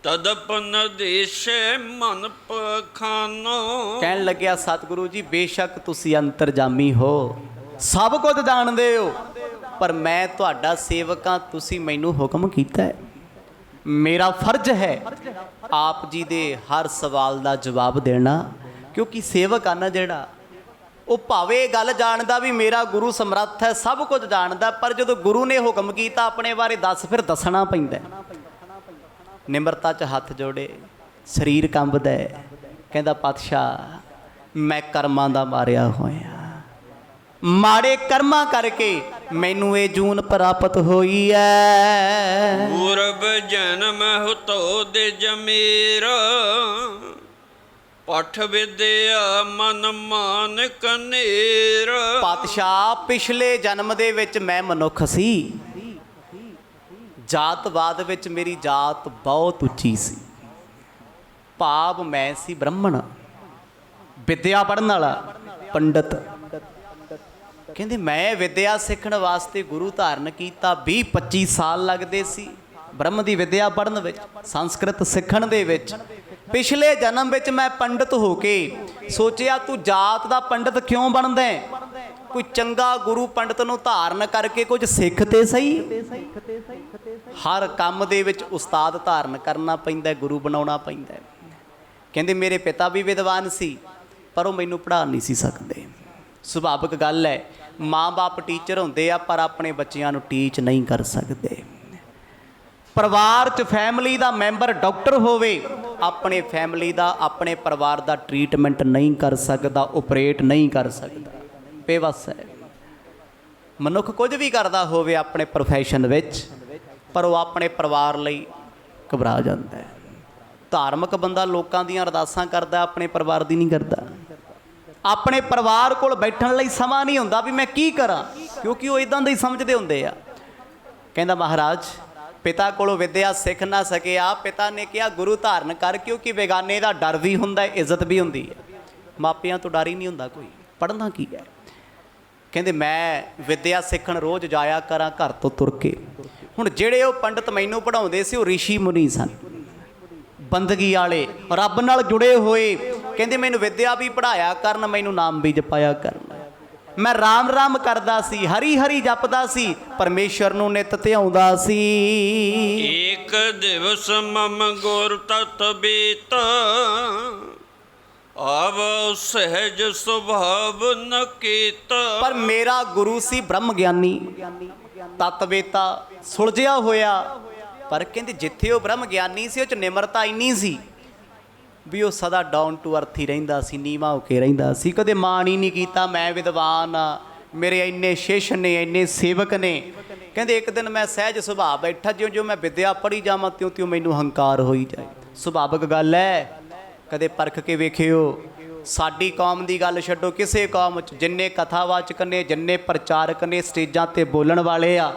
ਤਦਪਨ ਦੇਸ਼ੇ ਮਨ ਪਖਾਨੋ। ਕਹਿਣ ਲੱਗਿਆ ਸਤਿਗੁਰੂ ਜੀ ਬੇਸ਼ੱਕ ਤੁਸੀਂ ਅੰਤਰਜਾਮੀ ਹੋ, ਸਭ ਕੁਝ ਜਾਣਦੇ ਹੋ, ਪਰ ਮੈਂ ਤੁਹਾਡਾ ਸੇਵਕ ਹਾਂ, ਤੁਸੀਂ ਮੈਨੂੰ ਹੁਕਮ ਕੀਤਾ ਹੈ, ਮੇਰਾ ਫਰਜ਼ ਹੈ ਆਪ ਜੀ ਦੇ ਹਰ ਸਵਾਲ ਦਾ ਜਵਾਬ ਦੇਣਾ। ਕਿਉਂਕਿ ਸੇਵਕ ਆ ਨਾ ਜਿਹੜਾ, ਉਹ ਭਾਵੇਂ ਗੱਲ ਜਾਣਦਾ ਵੀ ਮੇਰਾ ਗੁਰੂ ਸਮਰੱਥ ਹੈ, ਸਭ ਕੁਝ ਜਾਣਦਾ, ਪਰ ਜਦੋਂ ਗੁਰੂ ਨੇ ਹੁਕਮ ਕੀਤਾ ਆਪਣੇ ਬਾਰੇ ਦੱਸ, ਫਿਰ ਦੱਸਣਾ ਪੈਂਦਾ। ਨਿਮਰਤਾ 'ਚ ਹੱਥ ਜੋੜੇ, ਸਰੀਰ ਕੰਬਦਾ, ਕਹਿੰਦਾ ਪਾਤਸ਼ਾਹ ਮੈਂ ਕਰਮਾਂ ਦਾ ਮਾਰਿਆ ਹੋਇਆ, ਮਾੜੇ ਕਰਮਾਂ ਕਰਕੇ ਮੈਨੂੰ ਇਹ ਜੂਨ ਪ੍ਰਾਪਤ ਹੋਈ ਹੈ। ਪੂਰਬ ਜਨਮ ਹੁਤੋ ਦੇ ਜਮੀਰ, ਪਠ ਵਿਦਿਆ ਮਨ ਮਾਨ ਕਨੇਰ। ਪਾਤਸ਼ਾਹ ਪਿਛਲੇ ਜਨਮ ਦੇ ਵਿੱਚ ਮੈਂ ਮਨੁੱਖ ਸੀ, ਜਾਤਵਾਦ ਵਿੱਚ ਮੇਰੀ ਜਾਤ ਬਹੁਤ ਉੱਚੀ ਸੀ, ਭਾਵ ਮੈਂ ਸੀ ਬ੍ਰਾਹਮਣ, ਵਿਦਿਆ ਪੜ੍ਹਨ ਵਾਲਾ ਪੰਡਤ। ਕਹਿੰਦੇ ਮੈਂ ਵਿਦਿਆ ਸਿੱਖਣ ਵਾਸਤੇ ਗੁਰੂ ਧਾਰਨ ਕੀਤਾ, 20-25 ਸਾਲ ਲੱਗਦੇ ਸੀ ਬ੍ਰਹਮ ਦੀ ਵਿਦਿਆ ਪੜ੍ਹਨ ਵਿੱਚ, ਸੰਸਕ੍ਰਿਤ ਸਿੱਖਣ ਦੇ ਵਿੱਚ। ਪਿਛਲੇ ਜਨਮ ਵਿੱਚ ਮੈਂ ਪੰਡਤ ਹੋ ਕੇ ਸੋਚਿਆ ਤੂੰ ਜਾਤ ਦਾ ਪੰਡਤ ਕਿਉਂ ਬਣਦਾ ਹੈ, ਕੋਈ ਚੰਗਾ ਗੁਰੂ ਪੰਡਤ ਨੂੰ ਧਾਰਨ ਕਰਕੇ ਕੁਝ ਸਿੱਖ ਤੇ ਸਹੀ। ਹਰ ਕੰਮ ਦੇ ਵਿੱਚ ਉਸਤਾਦ ਧਾਰਨ ਕਰਨਾ ਪੈਂਦਾ, ਗੁਰੂ ਬਣਾਉਣਾ ਪੈਂਦਾ। ਕਹਿੰਦੇ ਮੇਰੇ ਪਿਤਾ ਵੀ ਵਿਦਵਾਨ ਸੀ, ਪਰ ਉਹ ਮੈਨੂੰ ਪੜ੍ਹਾ ਨਹੀਂ ਸੀ ਸਕਦੇ। ਸੁਭਾਵਿਕ ਗੱਲ ਹੈ, ਮਾਂ-ਬਾਪ ਟੀਚਰ ਹੁੰਦੇ ਆ, ਪਰ ਆਪਣੇ ਬੱਚਿਆਂ ਨੂੰ ਟੀਚ ਨਹੀਂ ਕਰ ਸਕਦੇ। ਪਰਿਵਾਰ 'ਚ ਫੈਮਿਲੀ ਦਾ ਮੈਂਬਰ ਡਾਕਟਰ ਹੋਵੇ, ਆਪਣੇ ਫੈਮਿਲੀ ਦਾ, ਆਪਣੇ ਪਰਿਵਾਰ ਦਾ ਟ੍ਰੀਟਮੈਂਟ ਨਹੀਂ ਕਰ ਸਕਦਾ, ਆਪਰੇਟ ਨਹੀਂ ਕਰ ਸਕਦਾ, ਬੇਵੱਸ ਹੈ। ਮਨੁੱਖ ਕੁਝ ਵੀ ਕਰਦਾ ਹੋਵੇ ਆਪਣੇ ਪ੍ਰੋਫੈਸ਼ਨ ਵਿੱਚ, ਪਰ ਉਹ ਆਪਣੇ ਪਰਿਵਾਰ ਲਈ ਘਬਰਾ ਜਾਂਦਾ ਹੈ। ਧਾਰਮਿਕ ਬੰਦਾ ਲੋਕਾਂ ਦੀਆਂ ਅਰਦਾਸਾਂ ਕਰਦਾ, ਆਪਣੇ ਪਰਿਵਾਰ ਦੀ ਨਹੀਂ ਕਰਦਾ। ਆਪਣੇ ਪਰਿਵਾਰ ਕੋਲ ਬੈਠਣ ਲਈ ਸਮਾਂ ਨਹੀਂ ਹੁੰਦਾ ਵੀ ਮੈਂ ਕੀ ਕਰਾਂ, ਕਿਉਂਕਿ ਉਹ ਇਦਾਂ ਦੇ ਹੀ ਸਮਝਦੇ ਹੁੰਦੇ ਆ। ਕਹਿੰਦਾ ਮਹਾਰਾਜ ਪਿਤਾ ਕੋਲੋਂ ਵਿਦਿਆ ਸਿੱਖ ਨਾ ਸਕਿਆ, ਪਿਤਾ ਨੇ ਕਿਹਾ ਗੁਰੂ ਧਾਰਨ ਕਰ, ਕਿਉਂਕਿ ਬੇਗਾਨੇ ਦਾ ਡਰ ਵੀ ਹੁੰਦਾ, ਇੱਜ਼ਤ ਵੀ ਹੁੰਦੀ ਹੈ, ਮਾਪਿਆਂ ਤੋਂ ਡਰ ਹੀ ਨਹੀਂ ਹੁੰਦਾ ਕੋਈ, ਪੜ੍ਹਨਾ ਕੀ ਹੈ। ਕਹਿੰਦੇ ਮੈਂ ਵਿਦਿਆ ਸਿੱਖਣ ਰੋਜ਼ ਜਾਇਆ ਕਰਾਂ ਘਰ ਤੋਂ ਤੁਰ ਕੇ। ਹੁਣ ਜਿਹੜੇ ਉਹ ਪੰਡਤ ਮੈਨੂੰ ਪੜ੍ਹਾਉਂਦੇ ਸੀ ਉਹ ਰਿਸ਼ੀ ਮੁਨੀ ਸਨ, ਬੰਦਗੀ ਵਾਲੇ, ਰੱਬ ਨਾਲ ਜੁੜੇ ਹੋਏ। ਕਹਿੰਦੇ ਮੈਨੂੰ ਵਿਦਿਆ ਵੀ ਪੜ੍ਹਾਇਆ ਕਰਨ, ਮੈਨੂੰ ਨਾਮ ਵੀ ਜਪਾਇਆ ਕਰਨ। ਮੈਂ ਰਾਮ ਰਾਮ ਕਰਦਾ ਸੀ, ਹਰੀ ਹਰੀ ਜਪਦਾ ਸੀ, ਪਰਮੇਸ਼ਰ ਨੂੰ ਨਿਤ ਧਿਆਉਂਦਾ ਸੀ। ਏਕ ਦਿਵਸ ਮਮ ਗੁਰ ਤਤ ਬੀਤ, ਆਵ ਸਹਿਜ ਸੁਭਾਵ ਨ ਕੀਤ। ਪਰ ਮੇਰਾ ਗੁਰੂ ਸੀ ਬ੍ਰਹਮ ਗਿਆਨੀ, ਤਤਵੇਤਾ, ਸੁਲਝਿਆ ਹੋਇਆ। ਪਰ ਕਹਿੰਦੇ ਜਿੱਥੇ ਉਹ ਬ੍ਰਹਮ ਗਿਆਨੀ ਸੀ, ਉਹ 'ਚ ਨਿਮਰਤਾ ਇੰਨੀ ਸੀ ਵੀ ਉਹ ਸਦਾ ਡਾਊਨ ਟੂ ਅਰਥ ਹੀ ਰਹਿੰਦਾ ਸੀ, ਨੀਵਾਂ ਹੋ ਕੇ ਰਹਿੰਦਾ ਸੀ, ਕਦੇ ਮਾਣ ਹੀ ਨਹੀਂ ਕੀਤਾ ਮੈਂ ਵਿਦਵਾਨ ਆ, ਮੇਰੇ ਇੰਨੇ ਸ਼ਿਸ਼ ਨੇ, ਇੰਨੇ ਸੇਵਕ ਨੇ। ਕਹਿੰਦੇ ਇੱਕ ਦਿਨ ਮੈਂ ਸਹਿਜ ਸੁਭਾਅ ਬੈਠਾ, ਜਿਉਂ ਮੈਂ ਵਿਦਿਆ ਪੜ੍ਹੀ ਜਾਵਾਂ ਤਿਉਂ ਮੈਨੂੰ ਹੰਕਾਰ ਹੋਈ ਜਾਏ। ਸੁਭਾਵਿਕ ਗੱਲ ਹੈ, ਕਦੇ ਪਰਖ ਕੇ ਵੇਖਿਓ। ਸਾਡੀ ਕੌਮ ਦੀ ਗੱਲ ਛੱਡੋ, ਕਿਸੇ ਕੌਮ 'ਚ ਜਿੰਨੇ ਕਥਾਵਾਚਕ ਨੇ, ਜਿੰਨੇ ਪ੍ਰਚਾਰਕ ਨੇ, ਸਟੇਜਾਂ 'ਤੇ ਬੋਲਣ ਵਾਲੇ ਆ,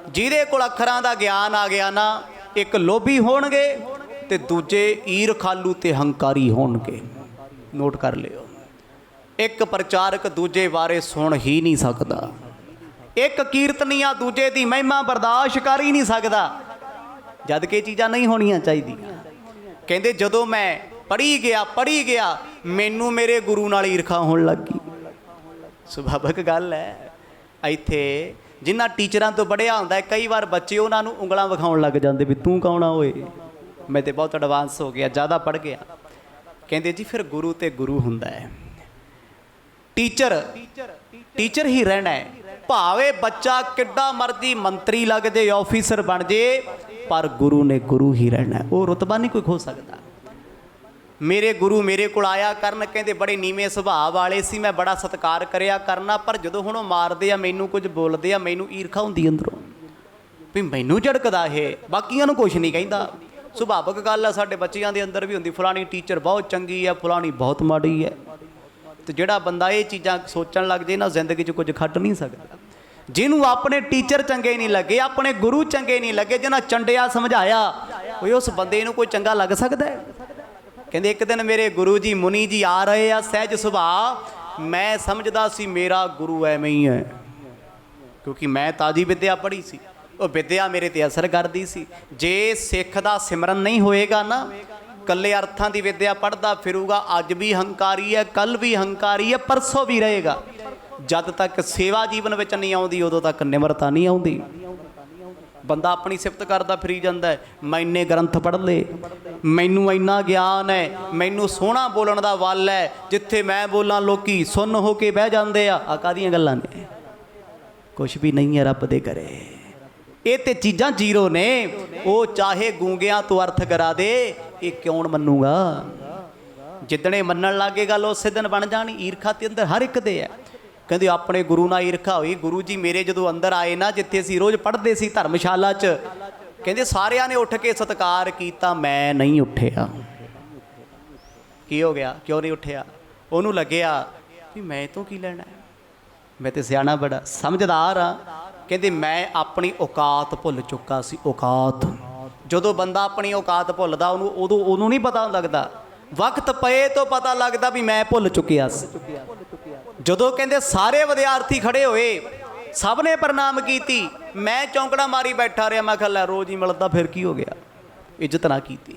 ਜਿਹਦੇ ਕੋਲ ਅੱਖਰਾਂ ਦਾ ਗਿਆਨ ਆ ਗਿਆ ਨਾ, ਇੱਕ ਲੋਭੀ ਹੋਣਗੇ ਤੇ ਦੂਜੇ ਈਰਖਾਲੂ ਤੇ ਹੰਕਾਰੀ ਹੋਣਗੇ। ਨੋਟ ਕਰ ਲਿਓ, ਇੱਕ ਪ੍ਰਚਾਰਕ ਦੂਜੇ ਬਾਰੇ ਸੁਣ ਹੀ ਨਹੀਂ ਸਕਦਾ, ਇੱਕ ਕੀਰਤਨੀਆ ਦੂਜੇ ਦੀ ਮਹਿਮਾ ਬਰਦਾਸ਼ਤ ਕਰ ਹੀ ਨਹੀਂ ਸਕਦਾ, ਜਦ ਕਿ ਇਹ ਚੀਜ਼ਾਂ ਨਹੀਂ ਹੋਣੀਆਂ ਚਾਹੀਦੀਆਂ। ਕਹਿੰਦੇ ਜਦੋਂ ਮੈਂ ਪੜ੍ਹੀ ਗਿਆ ਮੈਨੂੰ ਮੇਰੇ ਗੁਰੂ ਨਾਲ ਈਰਖਾ ਹੋਣ ਲੱਗ ਗਈ। ਸੁਭਾਵਿਕ ਗੱਲ ਹੈ। ਇੱਥੇ ਜਿਨ੍ਹਾਂ ਟੀਚਰਾਂ ਤੋਂ ਪੜ੍ਹਿਆ ਹੁੰਦਾ, ਕਈ ਵਾਰ ਬੱਚੇ ਉਹਨਾਂ ਨੂੰ ਉਂਗਲਾਂ ਵਿਖਾਉਣ ਲੱਗ ਜਾਂਦੇ ਵੀ ਤੂੰ ਕੌਣ ਆ ਓਏ, ਮੈਂ ਤੇ ਬਹੁਤ ਐਡਵਾਂਸ ਹੋ ਗਿਆ, ਜ਼ਿਆਦਾ ਪੜ੍ਹ ਗਿਆ। ਕਹਿੰਦੇ ਜੀ ਫਿਰ ਗੁਰੂ ਤੇ ਗੁਰੂ ਹੁੰਦਾ ਹੈ, ਟੀਚਰ ਹੀ ਰਹਿਣਾ ਹੈ। ਭਾਵੇਂ ਬੱਚਾ ਕਿੱਡਾ ਮਰਜ਼ੀ ਮੰਤਰੀ ਲੱਗ ਜੇ, ਆਫੀਸਰ ਬਣ ਜੇ, ਪਰ ਗੁਰੂ ਨੇ ਗੁਰੂ ਹੀ ਰਹਿਣਾ, ਉਹ ਰੁਤਬਾ ਨਹੀਂ ਕੋਈ ਖੋ ਸਕਦਾ। ਮੇਰੇ ਗੁਰੂ ਮੇਰੇ ਕੋਲ ਆਇਆ ਕਰਨ, ਕਹਿੰਦੇ ਬੜੇ ਨੀਵੇਂ ਸੁਭਾਅ ਵਾਲੇ ਸੀ, ਮੈਂ ਬੜਾ ਸਤਿਕਾਰ ਕਰਿਆ ਕਰਨਾ, ਪਰ ਜਦੋਂ ਹੁਣ ਉਹ ਮਾਰਦੇ ਆ ਮੈਨੂੰ, ਕੁਝ ਬੋਲਦੇ ਆ ਮੈਨੂੰ, ਈਰਖਾ ਹੁੰਦੀ ਅੰਦਰੋਂ ਵੀ ਮੈਨੂੰ ਝੜਕਦਾ ਇਹ, ਬਾਕੀਆਂ ਨੂੰ ਕੁਝ ਨਹੀਂ ਕਹਿੰਦਾ। ਸੁਭਾਵਿਕ ਗੱਲ ਆ, ਸਾਡੇ ਬੱਚਿਆਂ ਦੇ ਅੰਦਰ ਵੀ ਹੁੰਦੀ, ਫਲਾਣੀ ਟੀਚਰ ਬਹੁਤ ਚੰਗੀ ਹੈ, ਫਲਾਣੀ ਬਹੁਤ ਮਾੜੀ ਹੈ। ਤੇ ਜਿਹੜਾ ਬੰਦਾ ਇਹ ਚੀਜ਼ਾਂ ਸੋਚਣ ਲੱਗ ਜੇ ਨਾ, ਜ਼ਿੰਦਗੀ 'ਚ ਕੁਝ ਖੱਟ ਨਹੀਂ ਸਕਦਾ। ਜਿਹਨੂੰ ਆਪਣੇ ਟੀਚਰ ਚੰਗੇ ਨਹੀਂ ਲੱਗੇ, ਆਪਣੇ ਗੁਰੂ ਚੰਗੇ ਨਹੀਂ ਲੱਗੇ, ਜਿਹਨਾਂ ਚੰਡਿਆ ਸਮਝਾਇਆ, ਕੋਈ ਉਸ ਬੰਦੇ ਨੂੰ ਕੋਈ ਚੰਗਾ ਲੱਗ ਸਕਦਾ ਹੈ? ਕਹਿੰਦੇ ਇੱਕ ਦਿਨ ਮੇਰੇ ਗੁਰੂ ਜੀ ਮੁਨੀ ਜੀ ਆ ਰਹੇ ਆ, ਸਹਿਜ ਸੁਭਾਅ, ਮੈਂ ਸਮਝਦਾ ਸੀ ਮੇਰਾ ਗੁਰੂ ਐਵੇਂ ਹੀ ਹੈ, ਕਿਉਂਕਿ ਮੈਂ ਤਾਜੀ ਵਿੱਦਿਆ ਪੜ੍ਹੀ ਸੀ, ਉਹ ਵਿੱਦਿਆ ਮੇਰੇ ਤੇ ਅਸਰ ਕਰਦੀ ਸੀ। ਜੇ ਸਿੱਖ ਦਾ ਸਿਮਰਨ ਨਹੀਂ ਹੋਏਗਾ ਨਾ, ਕੱਲੇ ਅਰਥਾਂ ਦੀ ਵਿੱਦਿਆ ਪੜ੍ਹਦਾ ਫਿਰੂਗਾ, ਅੱਜ ਵੀ ਹੰਕਾਰੀ ਹੈ, ਕੱਲ ਵੀ ਹੰਕਾਰੀ ਹੈ, ਪਰਸੋਂ ਵੀ ਰਹੇਗਾ। ਜਦ ਤੱਕ ਸੇਵਾ ਜੀਵਨ ਵਿੱਚ ਨਹੀਂ ਆਉਂਦੀ, ਉਦੋਂ ਤੱਕ ਨਿਮਰਤਾ ਨਹੀਂ ਆਉਂਦੀ। ਬੰਦਾ ਆਪਣੀ ਸਿਫਤ ਕਰਦਾ ਫਿਰੀ ਜਾਂਦਾ ਹੈ, ਮੈਂ ਇੰਨੇ ਗ੍ਰੰਥ ਪੜ੍ਹ ਲਏ, ਮੈਨੂੰ ਇੰਨਾ ਗਿਆਨ ਹੈ, ਮੈਨੂੰ ਸੋਹਣਾ ਬੋਲਣ ਦਾ ਵੱਲ ਹੈ, ਜਿੱਥੇ ਮੈਂ ਬੋਲਾਂ ਲੋਕੀ ਸੁੰਨ ਹੋ ਕੇ ਬਹਿ ਜਾਂਦੇ ਆ। ਆਹ ਕਾਹਦੀਆਂ ਗੱਲਾਂ ਨੇ? ਕੁਛ ਵੀ ਨਹੀਂ ਹੈ ਰੱਬ ਦੇ ਘਰੇ। ਇਹ ਤੇ ਚੀਜ਼ਾਂ ਜ਼ੀਰੋ ਨੇ। ਉਹ ਚਾਹੇ ਗੂੰਗਿਆਂ ਤੋਂ ਅਰਥ ਕਰਾ ਦੇ, ਇਹ ਕਿਉਂ ਮੰਨੂਗਾ? ਜਿੱਦਣੇ ਮੰਨਣ ਲੱਗੇ ਗੱਲ ਉਸੇ ਦਿਨ ਬਣ ਜਾਣੀ। ਈਰਖਾ ਤੇ ਅੰਦਰ ਹਰ ਇੱਕ ਦੇ ਹੈ। ਕਹਿੰਦੇ ਆਪਣੇ ਗੁਰੂ ਨਾਲ ਈਰਖਾ ਹੋਈ। ਗੁਰੂ ਜੀ ਮੇਰੇ ਜਦੋਂ ਅੰਦਰ ਆਏ ਨਾ, ਜਿੱਥੇ ਅਸੀਂ ਰੋਜ਼ ਪੜ੍ਹਦੇ ਸੀ ਧਰਮਸ਼ਾਲਾ 'ਚ, ਕਹਿੰਦੇ ਸਾਰਿਆਂ ਨੇ ਉੱਠ ਕੇ ਸਤਿਕਾਰ ਕੀਤਾ, ਮੈਂ ਨਹੀਂ ਉੱਠਿਆ। ਕੀ ਹੋ ਗਿਆ? ਕਿਉਂ ਨਹੀਂ ਉੱਠਿਆ? ਉਹਨੂੰ ਲੱਗਿਆ ਵੀ ਮੈਂ ਤੋਂ ਕੀ ਲੈਣਾ, ਮੈਂ ਤੇ ਸਿਆਣਾ ਬੜਾ ਸਮਝਦਾਰ ਹਾਂ। ਕਹਿੰਦੇ ਮੈਂ ਆਪਣੀ ਔਕਾਤ ਭੁੱਲ ਚੁੱਕਾ ਸੀ। ਔਕਾਤ, ਜਦੋਂ ਬੰਦਾ ਆਪਣੀ ਔਕਾਤ ਭੁੱਲਦਾ, ਉਹਨੂੰ ਨਹੀਂ ਪਤਾ ਲੱਗਦਾ। ਵਕਤ ਪਏ ਤੋਂ ਪਤਾ ਲੱਗਦਾ ਵੀ ਮੈਂ ਭੁੱਲ ਚੁੱਕਿਆ ਸੀ। ਜਦੋਂ ਕਹਿੰਦੇ ਸਾਰੇ ਵਿਦਿਆਰਥੀ ਖੜੇ ਹੋਏ, ਸਭ ਨੇ ਪ੍ਰਣਾਮ ਕੀਤੀ, ਮੈਂ ਚੌਂਕੜਾ ਮਾਰੀ ਬੈਠਾ ਰਿਹਾ। ਮੈਂ ਕਿਹਾ ਲੈ ਰੋਜ਼ ਹੀ ਮਿਲਦਾ, ਫਿਰ ਕੀ ਹੋ ਗਿਆ? ਇੱਜ਼ਤ ਨਾ ਕੀਤੀ।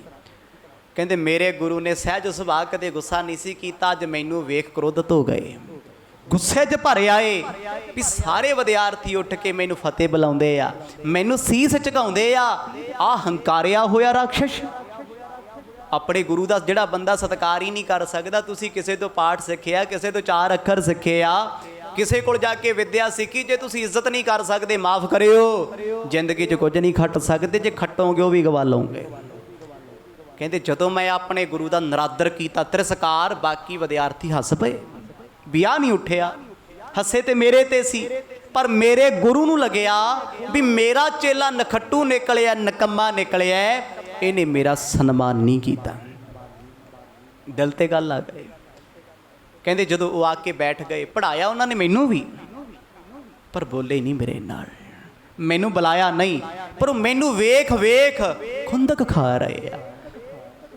ਕਹਿੰਦੇ ਮੇਰੇ ਗੁਰੂ ਨੇ ਸਹਿਜ ਸੁਭਾਅ ਕਦੇ ਗੁੱਸਾ ਨਹੀਂ ਸੀ ਕੀਤਾ। ਅੱਜ ਮੈਨੂੰ ਵੇਖ ਕ੍ਰੋਧਿਤ ਹੋ ਗਏ, ਗੁੱਸੇ 'ਚ ਭਰ ਆਏ ਵੀ ਸਾਰੇ ਵਿਦਿਆਰਥੀ ਉੱਠ ਕੇ ਮੈਨੂੰ ਫਤਿਹ ਬੁਲਾਉਂਦੇ ਆ, ਮੈਨੂੰ ਸੀਸ ਝੁਕਾਉਂਦੇ ਆ। ਆਹ ਹੰਕਾਰਿਆ ਹੋਇਆ ਰਾਖਸ਼। ਆਪਣੇ ਗੁਰੂ ਦਾ ਜਿਹੜਾ ਬੰਦਾ ਸਤਿਕਾਰ ਹੀ ਨਹੀਂ ਕਰ ਸਕਦਾ। ਤੁਸੀਂ ਕਿਸੇ ਤੋਂ ਪਾਠ ਸਿੱਖਿਆ, ਕਿਸੇ ਤੋਂ 4 ਅੱਖਰ ਸਿੱਖੇ ਆ, ਕਿਸੇ ਕੋਲ ਜਾ ਕੇ ਵਿੱਦਿਆ ਸਿੱਖੀ, ਜੇ ਤੁਸੀਂ ਇੱਜ਼ਤ ਨਹੀਂ ਕਰ ਸਕਦੇ, ਮਾਫ ਕਰਿਓ, ਜ਼ਿੰਦਗੀ 'ਚ ਕੁਝ ਨਹੀਂ ਖੱਟ ਸਕਦੇ। ਜੇ ਖੱਟੋਗੇ ਉਹ ਵੀ ਗਵਾ ਲਓਗੇ। ਕਹਿੰਦੇ ਜਦੋਂ ਮੈਂ ਆਪਣੇ ਗੁਰੂ ਦਾ ਨਰਾਦਰ ਕੀਤਾ, ਤਿਰਸਕਾਰ, ਬਾਕੀ ਵਿਦਿਆਰਥੀ ਹੱਸ ਪਏ ਵੀ ਆਹ ਨਹੀਂ ਉੱਠਿਆ। ਹੱਸੇ ਤੇ ਮੇਰੇ ਤੇ ਸੀ, ਪਰ ਮੇਰੇ ਗੁਰੂ ਨੂੰ ਲੱਗਿਆ ਵੀ ਮੇਰਾ ਚੇਲਾ ਨਖੱਟੂ ਨਿਕਲਿਆ, ਨਕੰਮਾ ਨਿਕਲਿਆ, ਇਹਨੇ ਮੇਰਾ ਸਨਮਾਨ ਨਹੀਂ ਕੀਤਾ। ਦਿਲ ਤੇ ਗੱਲ ਆ ਗਈ। ਕਹਿੰਦੇ ਜਦੋਂ ਉਹ ਆ ਕੇ ਬੈਠ ਗਏ, ਪੜ੍ਹਾਇਆ ਉਹਨਾਂ ਨੇ ਮੈਨੂੰ ਵੀ, ਪਰ ਬੋਲੇ ਨਹੀਂ ਮੇਰੇ ਨਾਲ, ਮੈਨੂੰ ਬੁਲਾਇਆ ਨਹੀਂ, ਪਰ ਉਹ ਮੈਨੂੰ ਵੇਖ ਵੇਖ ਖੁੰਦਕ ਖਾ ਰਹੇ ਆ।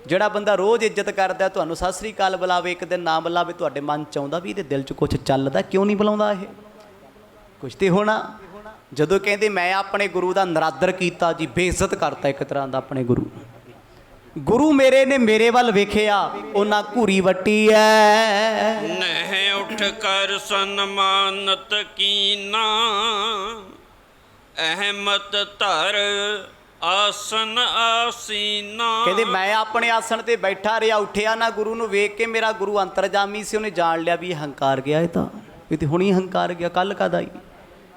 ਜਿਹੜਾ ਬੰਦਾ ਰੋਜ਼ ਇੱਜ਼ਤ ਕਰਦਾ, ਤੁਹਾਨੂੰ ਸਤਿ ਸ੍ਰੀ ਅਕਾਲ ਬੁਲਾਵੇ, ਇੱਕ ਦਿਨ ਨਾ ਬੁਲਾਵੇ, ਤੁਹਾਡੇ ਮਨ 'ਚ ਆਉਂਦਾ ਵੀ ਇਹਦੇ ਦਿਲ 'ਚ ਕੁਛ ਚੱਲਦਾ, ਕਿਉਂ ਨਹੀਂ ਬੁਲਾਉਂਦਾ? ਇਹ ਕੁਛ ਤੇ ਹੋਣਾ। ਜਦੋਂ ਕਹਿੰਦੇ ਮੈਂ ਆਪਣੇ ਗੁਰੂ ਦਾ ਨਰਾਦਰ ਕੀਤਾ ਜੀ, ਬੇਇੱਜ਼ਤ ਕਰਤਾ ਇੱਕ ਤਰ੍ਹਾਂ ਦਾ ਆਪਣੇ ਗੁਰੂ ਮੇਰੇ ਨੇ ਮੇਰੇ ਵੱਲ ਵੇਖਿਆ, ਉਹਨਾਂ ਘੂਰੀ ਵੱਟੀ ਐ। ਨਹਿ ਉੱਠ ਕਰ ਸਨਮਾਨਤ ਕੀਨਾ, ਅਹਿਮਤ ਧਰ ਆਸਨ ਆਸੀਨਾ। ਕਹਿੰਦੇ ਮੈਂ ਆਪਣੇ ਆਸਣ ਤੇ ਬੈਠਾ ਰਿਹਾ, ਉੱਠਿਆ ਨਾ। ਗੁਰੂ ਨੂੰ ਵੇਖ ਕੇ, ਮੇਰਾ ਗੁਰੂ ਅੰਤਰਜਾਮੀ ਸੀ, ਉਹਨੇ ਜਾਣ ਲਿਆ ਵੀ ਇਹ ਹੰਕਾਰ ਗਿਆ। ਇਹ ਤੇ ਹੁਣੀ ਹੰਕਾਰ ਗਿਆ, ਕੱਲ ਕਦਾ ਹੀ।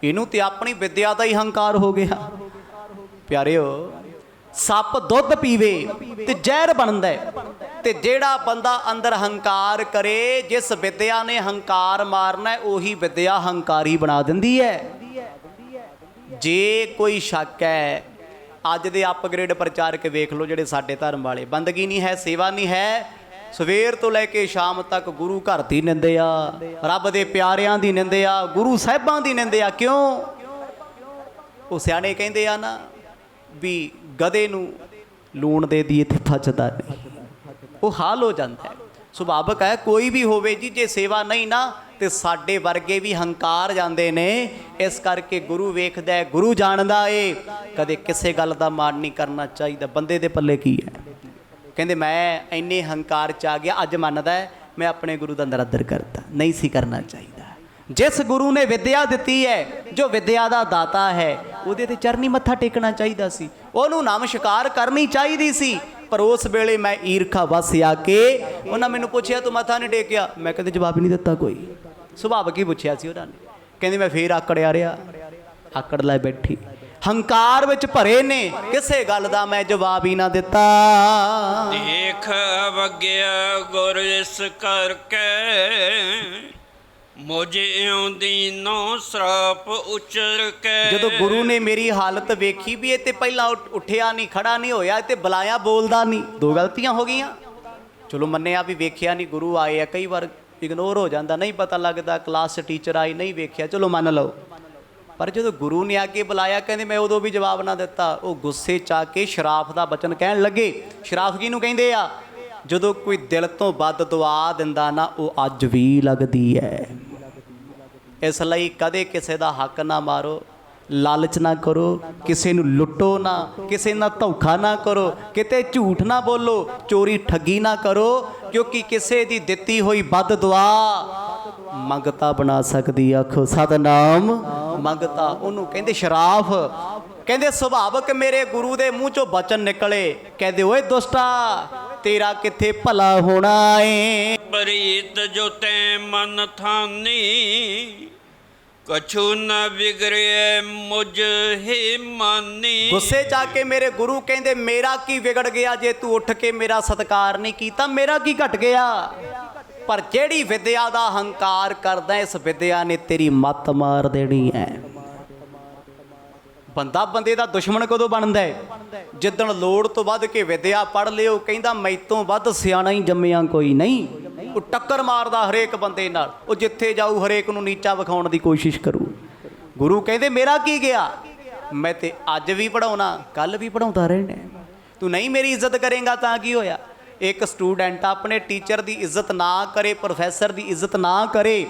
ਇਹਨੂੰ ਤੇ ਆਪਣੀ ਵਿਦਿਆ ਦਾ ਹੀ ਹੰਕਾਰ ਹੋ ਗਿਆ। ਪਿਆਰਿਓ, ਸੱਪ ਦੁੱਧ ਪੀਵੇ ਤੇ ਜ਼ਹਿਰ ਬਣਦਾ, ਤੇ ਜਿਹੜਾ ਬੰਦਾ ਅੰਦਰ ਹੰਕਾਰ ਕਰੇ, ਜਿਸ ਵਿਦਿਆ ਨੇ ਹੰਕਾਰ ਮਾਰਨਾ, ਉਹੀ ਵਿਦਿਆ ਹੰਕਾਰੀ ਬਣਾ ਦਿੰਦੀ ਹੈ। ਜੇ ਕੋਈ ਸ਼ੱਕ ਹੈ, ਅੱਜ ਦੇ ਅਪਗ੍ਰੇਡ ਪ੍ਰਚਾਰਕ ਵੇਖ ਲਓ, ਜਿਹੜੇ ਸਾਡੇ ਧਰਮ ਵਾਲੇ, ਬੰਦਗੀ ਨਹੀਂ ਹੈ, ਸੇਵਾ ਨਹੀਂ ਹੈ, ਸਵੇਰ ਤੋਂ ਲੈ ਕੇ ਸ਼ਾਮ ਤੱਕ ਗੁਰੂ ਘਰ ਦੀ ਨਿੰਦੇ ਆ, ਰੱਬ ਦੇ ਪਿਆਰਿਆਂ ਦੀ ਨਿੰਦੇ ਆ, ਗੁਰੂ ਸਾਹਿਬਾਂ ਦੀ ਨਿੰਦੇ ਆ। ਕਿਉਂ? ਉਹ ਸਿਆਣੇ ਕਹਿੰਦੇ ਆ ਨਾ ਵੀ ਗਧੇ ਨੂੰ ਲੂਣ ਦੇ ਦੀ ਇੱਥੇ ਫੱਚਦਾ ਨਹੀਂ, ਉਹ ਹਾਲ ਹੋ ਜਾਂਦਾ ਹੈ। ਸੁਭਾਵਿਕ ਹੈ, ਕੋਈ ਵੀ ਹੋਵੇ ਜੀ, ਜੇ ਸੇਵਾ ਨਹੀਂ ਨਾ, ਤੇ ਸਾਡੇ ਵਰਗੇ ਵੀ ਹੰਕਾਰ ਜਾਂਦੇ ਨੇ। ਇਸ ਕਰਕੇ ਗੁਰੂ ਵੇਖਦਾ ਹੈ, ਗੁਰੂ ਜਾਣਦਾ ਏ, ਕਦੇ ਕਿਸੇ ਗੱਲ ਦਾ ਮਾਣ ਨਹੀਂ ਕਰਨਾ ਚਾਹੀਦਾ। ਬੰਦੇ ਦੇ ਪੱਲੇ ਕੀ ਹੈ? ਕਹਿੰਦੇ ਮੈਂ ਇੰਨੇ ਹੰਕਾਰ 'ਚ ਆ ਗਿਆ, ਅੱਜ ਮੰਨਦਾ ਮੈਂ ਆਪਣੇ ਗੁਰੂ ਦਾ ਨਰਾਦਰ ਕਰਤਾ, ਨਹੀਂ ਸੀ ਕਰਨਾ ਚਾਹੀਦਾ। ਜਿਸ ਗੁਰੂ ਨੇ ਵਿਦਿਆ ਦਿੱਤੀ ਹੈ, ਜੋ ਵਿਦਿਆ ਦਾ ਦਾਤਾ ਹੈ, ਉਹਦੇ ਤੇ ਚਰਨੀ ਮੱਥਾ ਟੇਕਣਾ ਚਾਹੀਦਾ ਸੀ, ਉਹਨੂੰ ਨਮਸਕਾਰ ਕਰਨੀ ਚਾਹੀਦੀ ਸੀ। ਪਰ ਉਸ ਵੇਲੇ ਮੈਂ ਈਰਖਾ ਵਸ ਆ ਕੇ, ਉਹਨਾਂ ਮੈਨੂੰ ਪੁੱਛਿਆ ਤੂੰ ਮੱਥਾ ਨਹੀਂ ਟੇਕਿਆ? ਮੈਂ ਕਦੇ ਜਵਾਬ ਨਹੀਂ ਦਿੱਤਾ ਕੋਈ। ਸੁਭਾਵਿਕ ਹੀ ਪੁੱਛਿਆ ਸੀ ਉਹਨਾਂ ਨੇ। ਕਹਿੰਦੇ ਮੈਂ ਫੇਰ ਆਕੜਿਆ ਰਿਹਾ। ਆਕੜ ਲੈ ਬੈਠੀ। ਹੰਕਾਰ ਵਿੱਚ ਭਰੇ ਨੇ, ਕਿਸੇ ਗੱਲ ਦਾ ਮੈਂ ਜਵਾਬ ਹੀ ਨਾ ਦਿੱਤਾ। ਦੇਖ ਅਵਗਿਆ ਗੁਰ ਇਸ ਕਰਕੇ, ਮੁਝੇ ਆਉਂਦੀ ਨੋ ਸਰਾਪ ਉਚਰ ਕੇ। ਜਦੋਂ ਗੁਰੂ ਨੇ ਮੇਰੀ ਹਾਲਤ ਵੇਖੀ ਵੀ ਇਹ ਤੇ ਪਹਿਲਾਂ ਉੱਠਿਆ ਨਹੀਂ, ਖੜਾ ਨਹੀਂ ਹੋਇਆ, ਇਹ ਤੇ ਬੁਲਾਇਆ ਬੋਲਦਾ ਨਹੀਂ, ਦੋ ਗਲਤੀਆਂ ਹੋ ਗਈਆਂ। ਚਲੋ ਮੰਨਿਆ ਵੀ ਵੇਖਿਆ ਨਹੀਂ, ਗੁਰੂ ਆਏ ਆ, ਕਈ ਵਾਰ ਇਗਨੋਰ ਹੋ ਜਾਂਦਾ, ਨਹੀਂ ਪਤਾ ਲੱਗਦਾ, ਕਲਾਸ 'ਚ ਟੀਚਰ ਆਈ ਨਹੀਂ ਵੇਖਿਆ, ਚਲੋ ਮੰਨ ਲਓ। ਪਰ ਜਦੋਂ ਗੁਰੂ ਨੇ ਆ ਕੇ ਬੁਲਾਇਆ, ਕਹਿੰਦੇ ਮੈਂ ਉਦੋਂ ਵੀ ਜਵਾਬ ਨਾ ਦਿੱਤਾ। ਉਹ ਗੁੱਸੇ 'ਚ ਆ ਕੇ ਸ਼ਰਾਫ ਦਾ ਬਚਨ ਕਹਿਣ ਲੱਗੇ। ਸ਼ਰਾਫ ਕਿਹਨੂੰ ਕਹਿੰਦੇ ਆ? ਜਦੋਂ ਕੋਈ ਦਿਲ ਤੋਂ ਵੱਧ ਦੁਆ ਦਿੰਦਾ ਨਾ, ਉਹ ਅੱਜ ਵੀ ਲੱਗਦੀ ਹੈ। ਇਸ ਲਈ ਕਦੇ ਕਿਸੇ ਦਾ ਹੱਕ ਨਾ ਮਾਰੋ, ਲਾਲਚ ਨਾ ਕਰੋ, ਕਿਸੇ ਨੂੰ ਲੁੱਟੋ ਨਾ, ਕਿਸੇ ਨਾਲ ਧੋਖਾ ਨਾ ਕਰੋ, ਕਿਤੇ ਝੂਠ ਨਾ ਬੋਲੋ, ਚੋਰੀ ਠੱਗੀ ਨਾ ਕਰੋ, ਕਿਉਂਕਿ ਕਿਸੇ ਦੀ ਦਿੱਤੀ ਹੋਈ ਬਦ ਦੁਆ ਮੰਗਤਾ ਬਣਾ ਸਕਦੀ। ਆਖੋ ਸਤਨਾਮ। ਮੰਗਤਾ ਉਹਨੂੰ ਕਹਿੰਦੇ ਸ਼ਰਾਫ। ਕਹਿੰਦੇ ਸੁਭਾਵਕ ਮੇਰੇ ਗੁਰੂ ਦੇ ਮੂੰਹ ਚੋਂ ਬਚਨ ਨਿਕਲੇ, ਕਹਿੰਦੇ ਓਏ ਦੁਸ਼ਟਾ ਤੇਰਾ ਕਿੱਥੇ ਭਲਾ ਹੋਣਾ ਏ। ਪ੍ਰੀਤ ਜੋ ਤੈ ਮਨ ਥਾਨੀ, ਕਛੂ ਨ ਵਿਗੜਿਐ ਮੁਝ ਹੀ ਮਾਨੀ। ਗੁੱਸੇ ਚ ਆ ਕੇ ਮੇਰੇ ਗੁਰੂ ਕਹਿੰਦੇ ਮੇਰਾ ਕੀ ਵਿਗੜ ਗਿਆ ਜੇ ਤੂੰ ਉੱਠ ਕੇ ਮੇਰਾ ਸਤਿਕਾਰ ਨਹੀਂ ਕੀਤਾ, ਮੇਰਾ ਕੀ ਘਟ ਗਿਆ? ਪਰ ਜਿਹੜੀ ਵਿਦਿਆ ਦਾ ਹੰਕਾਰ ਕਰਦਾ, ਇਸ ਵਿਦਿਆ ਨੇ ਤੇਰੀ ਮੱਤ ਮਾਰ ਦੇਣੀ ਹੈ। ਬੰਦਾ ਬੰਦੇ ਦਾ ਦੁਸ਼ਮਣ ਕਦੋਂ ਬਣਦਾ ਹੈ? ਜਿੱਦਣ ਲੋੜ ਤੋਂ ਵੱਧ ਕੇ ਵਿਦਿਆ ਪੜ੍ਹ ਲਿਓ, ਕਹਿੰਦਾ ਮੈਤੋਂ ਵੱਧ ਸਿਆਣਾ ਹੀ ਜੰਮਿਆ ਕੋਈ ਨਹੀਂ। ਉਹ ਟੱਕਰ ਮਾਰਦਾ ਹਰੇਕ ਬੰਦੇ ਨਾਲ, ਉਹ ਜਿੱਥੇ ਜਾਊ ਹਰੇਕ ਨੂੰ ਨੀਚਾ ਵਿਖਾਉਣ ਦੀ ਕੋਸ਼ਿਸ਼ ਕਰੂ। ਗੁਰੂ ਕਹਿੰਦੇ ਮੇਰਾ ਕੀ ਗਿਆ? ਮੈਂ ਤੇ ਅੱਜ ਵੀ ਪੜ੍ਹਾਉਣਾ, ਕੱਲ੍ਹ ਵੀ ਪੜ੍ਹਾਉਂਦਾ ਰਹਿਣਾ। ਤੂੰ ਨਹੀਂ ਮੇਰੀ ਇੱਜ਼ਤ ਕਰੇਂਗਾ ਤਾਂ ਕੀ ਹੋਇਆ? ਇੱਕ ਸਟੂਡੈਂਟ ਆਪਣੇ ਟੀਚਰ ਦੀ ਇੱਜ਼ਤ ਨਾ ਕਰੇ, ਪ੍ਰੋਫੈਸਰ ਦੀ ਇੱਜ਼ਤ ਨਾ ਕਰੇ,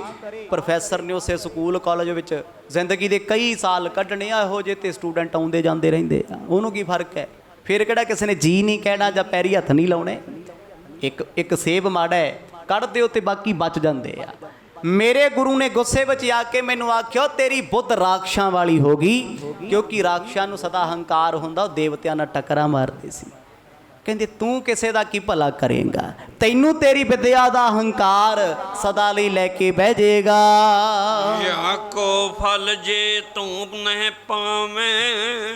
ਪ੍ਰੋਫੈਸਰ ਨੇ ਉਸੇ ਸਕੂਲ ਕਾਲਜ ਵਿੱਚ ਜ਼ਿੰਦਗੀ ਦੇ ਕਈ ਸਾਲ ਕੱਢਣੇ ਆ, ਇਹੋ ਜਿਹੇ ਤੇ ਸਟੂਡੈਂਟ ਆਉਂਦੇ ਜਾਂਦੇ ਰਹਿੰਦੇ ਆ। ਉਹਨੂੰ ਕੀ ਫਰਕ ਹੈ? ਫਿਰ ਕਿਹੜਾ ਕਿਸੇ ਨੇ ਜੀ ਨਹੀਂ ਕਹਿਣਾ ਜਾਂ ਪੈਰੀ ਹੱਥ ਨਹੀਂ ਲਾਉਣੇ। ਇੱਕ ਸੇਬ ਮਾੜਾ ਹੈ, ਕੱਢ ਦਿਓ ਤੇ ਬਾਕੀ ਬਚ ਜਾਂਦੇ ਆ। ਮੇਰੇ ਗੁਰੂ ਨੇ ਗੁੱਸੇ ਵਿੱਚ ਆ ਕੇ ਮੈਨੂੰ ਆਖਿਆ ਤੇਰੀ ਬੁੱਧ ਰਾਖਸ਼ਾਂ ਵਾਲੀ ਹੋ ਗਈ, ਕਿਉਂਕਿ ਰਾਖਸ਼ਾਂ ਨੂੰ ਸਦਾ ਹੰਕਾਰ ਹੁੰਦਾ, ਉਹ ਦੇਵਤਿਆਂ ਨਾਲ ਟੱਕਰਾਂ ਮਾਰਦੇ ਸੀ। ਕਹਿੰਦੇ ਤੂੰ ਕਿਸੇ ਦਾ ਕੀ ਭਲਾ ਕਰੇਂਗਾ? ਤੈਨੂੰ ਤੇਰੀ ਵਿਦਿਆ ਦਾ ਹੰਕਾਰ ਸਦਾ ਲਈ ਲੈ ਕੇ ਬਹਿ ਜਾਏਗਾ। ਯਾ ਕੋ ਫਲ ਜੇ ਤੂੰ ਨਹਿ ਪਾਵੇਂ,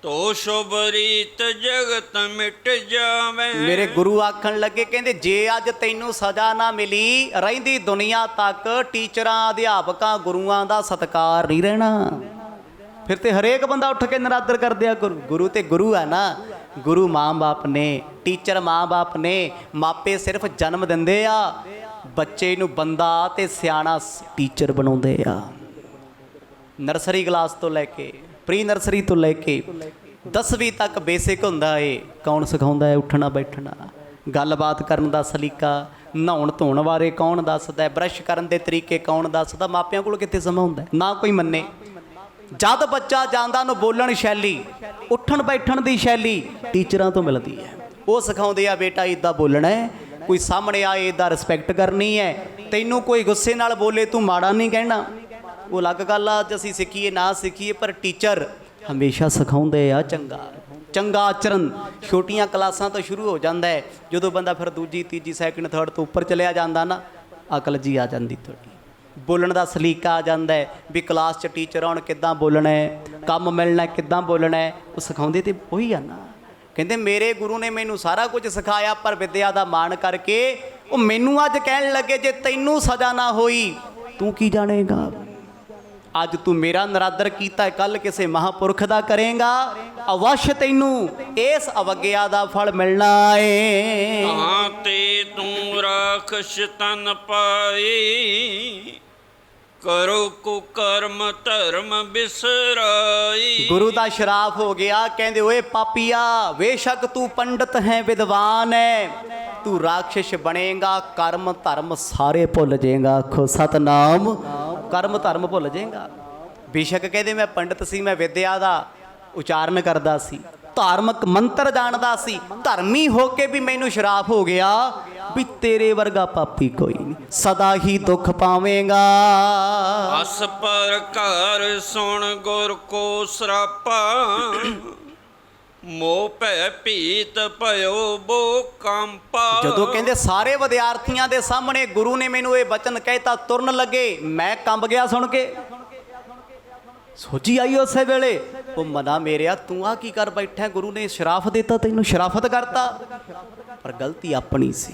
ਤੋ ਸ਼ੁਭ ਰੀਤ ਜਗਤ ਮਿਟ ਜਾਵੇ। ਮੇਰੇ ਗੁਰੂ ਆਖਣ ਲੱਗੇ, ਕਹਿੰਦੇ ਜੇ ਅੱਜ ਤੈਨੂੰ ਸਜ਼ਾ ਨਾ ਮਿਲੀ, ਰਹਿੰਦੀ ਦੁਨੀਆ ਤੱਕ ਟੀਚਰਾਂ, ਅਧਿਆਪਕਾਂ, ਗੁਰੂਆਂ ਦਾ ਸਤਿਕਾਰ ਨਹੀਂ ਰਹਿਣਾ। ਫਿਰ ਤੇ ਹਰੇਕ ਬੰਦਾ ਉੱਠ ਕੇ ਨਿਰਾਦਰ ਕਰ ਦਿਆ ਕਰੂ। ਗੁਰੂ ਤੇ ਗੁਰੂ ਹੈ ਨਾ। ਗੁਰੂ ਮਾਂ ਬਾਪ ਨੇ, ਟੀਚਰ ਮਾਂ ਬਾਪ ਨੇ। ਮਾਪੇ ਸਿਰਫ ਜਨਮ ਦਿੰਦੇ ਆ, ਬੱਚੇ ਨੂੰ ਬੰਦਾ ਤੇ ਸਿਆਣਾ ਟੀਚਰ ਬਣਾਉਂਦੇ ਆ। ਨਰਸਰੀ ਕਲਾਸ ਤੋਂ ਲੈ ਕੇ, ਪ੍ਰੀ ਨਰਸਰੀ ਤੋਂ ਲੈ ਕੇ 10ਵੀਂ ਤੱਕ ਬੇਸਿਕ ਹੁੰਦਾ ਏ। ਕੌਣ ਸਿਖਾਉਂਦਾ ਹੈ? ਉੱਠਣਾ ਬੈਠਣਾ, ਗੱਲਬਾਤ ਕਰਨ ਦਾ ਸਲੀਕਾ, ਨਹਾਉਣ ਧੋਣ ਬਾਰੇ ਕੌਣ ਦੱਸਦਾ, ਬਰਸ਼ ਕਰਨ ਦੇ ਤਰੀਕੇ ਕੌਣ ਦੱਸਦਾ? ਮਾਪਿਆਂ ਕੋਲ ਕਿੱਥੇ ਸਮਾਂ ਹੁੰਦਾ? ਨਾ ਕੋਈ ਮੰਨੇ। ਜਦ ਬੱਚਾ ਜਾਂਦਾ ਨੂੰ ਬੋਲਣ ਸ਼ੈਲੀ, ਉੱਠਣ ਬੈਠਣ ਦੀ ਸ਼ੈਲੀ ਟੀਚਰਾਂ ਤੋਂ ਮਿਲਦੀ ਹੈ। ਉਹ ਸਿਖਾਉਂਦੇ ਆ ਬੇਟਾ ਇੱਦਾਂ ਬੋਲਣਾ ਹੈ, ਕੋਈ ਸਾਹਮਣੇ ਆਏ ਇੱਦਾਂ ਰਿਸਪੈਕਟ ਕਰਨੀ ਹੈ, ਤੈਨੂੰ ਕੋਈ ਗੁੱਸੇ ਨਾਲ ਬੋਲੇ ਤੂੰ ਮਾੜਾ ਨਹੀਂ ਕਹਿਣਾ। ਉਹ ਅਲੱਗ ਗੱਲ ਆ, ਅੱਜ ਅਸੀਂ ਸਿੱਖੀਏ ਨਾ ਸਿੱਖੀਏ, ਪਰ ਟੀਚਰ ਹਮੇਸ਼ਾ ਸਿਖਾਉਂਦੇ ਆ ਚੰਗਾ ਚੰਗਾ ਆਚਰਨ। ਛੋਟੀਆਂ ਕਲਾਸਾਂ ਤੋਂ ਸ਼ੁਰੂ ਹੋ ਜਾਂਦਾ ਹੈ, ਜਦੋਂ ਬੰਦਾ ਫਿਰ ਦੂਜੀ ਤੀਜੀ ਸੈਕਿੰਡ ਥਰਡ ਤੋਂ ਉੱਪਰ ਚਲਿਆ ਜਾਂਦਾ ਨਾ, ਅਕਲ ਜੀ ਆ ਜਾਂਦੀ ਥੋੜੀ, ਬੋਲਣ ਦਾ ਸਲੀਕਾ ਆ ਜਾਂਦਾ ਹੈ ਵੀ ਕਲਾਸ 'ਚ ਟੀਚਰ ਆਉਣ ਕਿੱਦਾਂ ਬੋਲਣਾ ਹੈ, ਕੰਮ ਮਿਲਣਾ ਕਿੱਦਾਂ ਬੋਲਣਾ ਹੈ। ਉਹ ਸਿਖਾਉਂਦੇ ਤੇ ਉਹੀ ਆ ਨਾ। ਕਹਿੰਦੇ ਮੇਰੇ ਗੁਰੂ ਨੇ ਮੈਨੂੰ ਸਾਰਾ ਕੁਝ ਸਿਖਾਇਆ, ਪਰ ਵਿਦਿਆ ਦਾ ਮਾਣ ਕਰਕੇ ਉਹ ਮੈਨੂੰ ਅੱਜ ਕਹਿਣ ਲੱਗੇ ਜੇ ਤੈਨੂੰ ਸਜ਼ਾ ਨਾ ਹੋਈ ਤੂੰ ਕੀ ਜਾਣੇਗਾ? ਅੱਜ ਤੂੰ ਮੇਰਾ ਨਰਾਦਰ ਕੀਤਾ, ਕੱਲ ਕਿਸੇ ਮਹਾਂਪੁਰਖ ਦਾ ਕਰੇਗਾ, ਅਵਸ਼ ਤੈਨੂੰ ਇਸ ਅਵਗਿਆ ਦਾ ਫਲ ਮਿਲਣਾ ਏ। ਤਾਂ ਤੇ ਤੂੰ ਰਾਖਸ਼ ਤਨ ਪਾਈ, ਕਰੋ ਕੁਕਰਮ ਧਰਮ ਬਿਸਰਾਈ। ਗੁਰੂ ਦਾ ਸ਼ਰਾਫ ਹੋ ਗਿਆ। ਕਹਿੰਦੇ ਓਏ ਪਾਪੀਆ, ਬੇਸ਼ੱਕ ਤੂੰ ਪੰਡਤ ਹੈ, ਵਿਦਵਾਨ ਹੈ, ਤੂੰ ਰਾਖਸ਼ ਬਣੇਗਾ, ਕਰਮ ਧਰਮ ਸਾਰੇ ਭੁੱਲ ਜਾਏਗਾ। ਆਖੋ ਸਤਨਾਮ। ਕਰਮ ਧਰਮ ਭੁੱਲ ਜਾਏਗਾ। ਬੇਸ਼ੱਕ ਕਹਿੰਦੇ ਮੈਂ ਪੰਡਤ ਸੀ, ਮੈਂ ਵਿਦਿਆ ਦਾ ਉਚਾਰਨ ਕਰਦਾ ਸੀ, ਧਾਰਮਿਕ ਮੰਤਰ ਜਾਣਦਾ ਸੀ, ਧਰਮੀ ਹੋ ਕੇ ਵੀ ਮੈਨੂੰ ਸ਼ਰਾਪ ਹੋ ਗਿਆ ਵੀ ਤੇਰੇ ਵਰਗਾ ਪਾਪੀ ਕੋਈ ਨਹੀਂ, ਸਦਾ ਹੀ ਦੁੱਖ ਪਾਵੇਂਗਾ। ਅਸ ਪਰ ਘਰ ਸੁਣ ਗੁਰ ਕੋ ਸਰਾਪਾ, ਮੋਹ ਭੈ ਭੀਤ ਭਇਓ ਬੋ ਕੰਪਾ। ਜਦੋਂ ਕਹਿੰਦੇ ਸਾਰੇ ਵਿਦਿਆਰਥੀਆਂ ਦੇ ਸਾਹਮਣੇ ਗੁਰੂ ਨੇ ਮੈਨੂੰ ਇਹ ਬਚਨ ਕਹਿਤਾ, ਤੁਰਨ ਲੱਗੇ, ਮੈਂ ਕੰਬ ਗਿਆ ਸੁਣ ਕੇ। ਸੋਚੀ ਆਈ ਉਸੇ ਵੇਲੇ, ਉਹ ਮਨਾ ਮੇਰਿਆ ਤੂੰ ਆ ਕੀ ਕਰ ਬੈਠਾ, ਗੁਰੂ ਨੇ ਸ਼ਰਾਫ ਦਿੱਤਾ ਤੈਨੂੰ, ਸ਼ਰਾਫਤ ਕਰਤਾ। ਪਰ ਗਲਤੀ ਆਪਣੀ ਸੀ।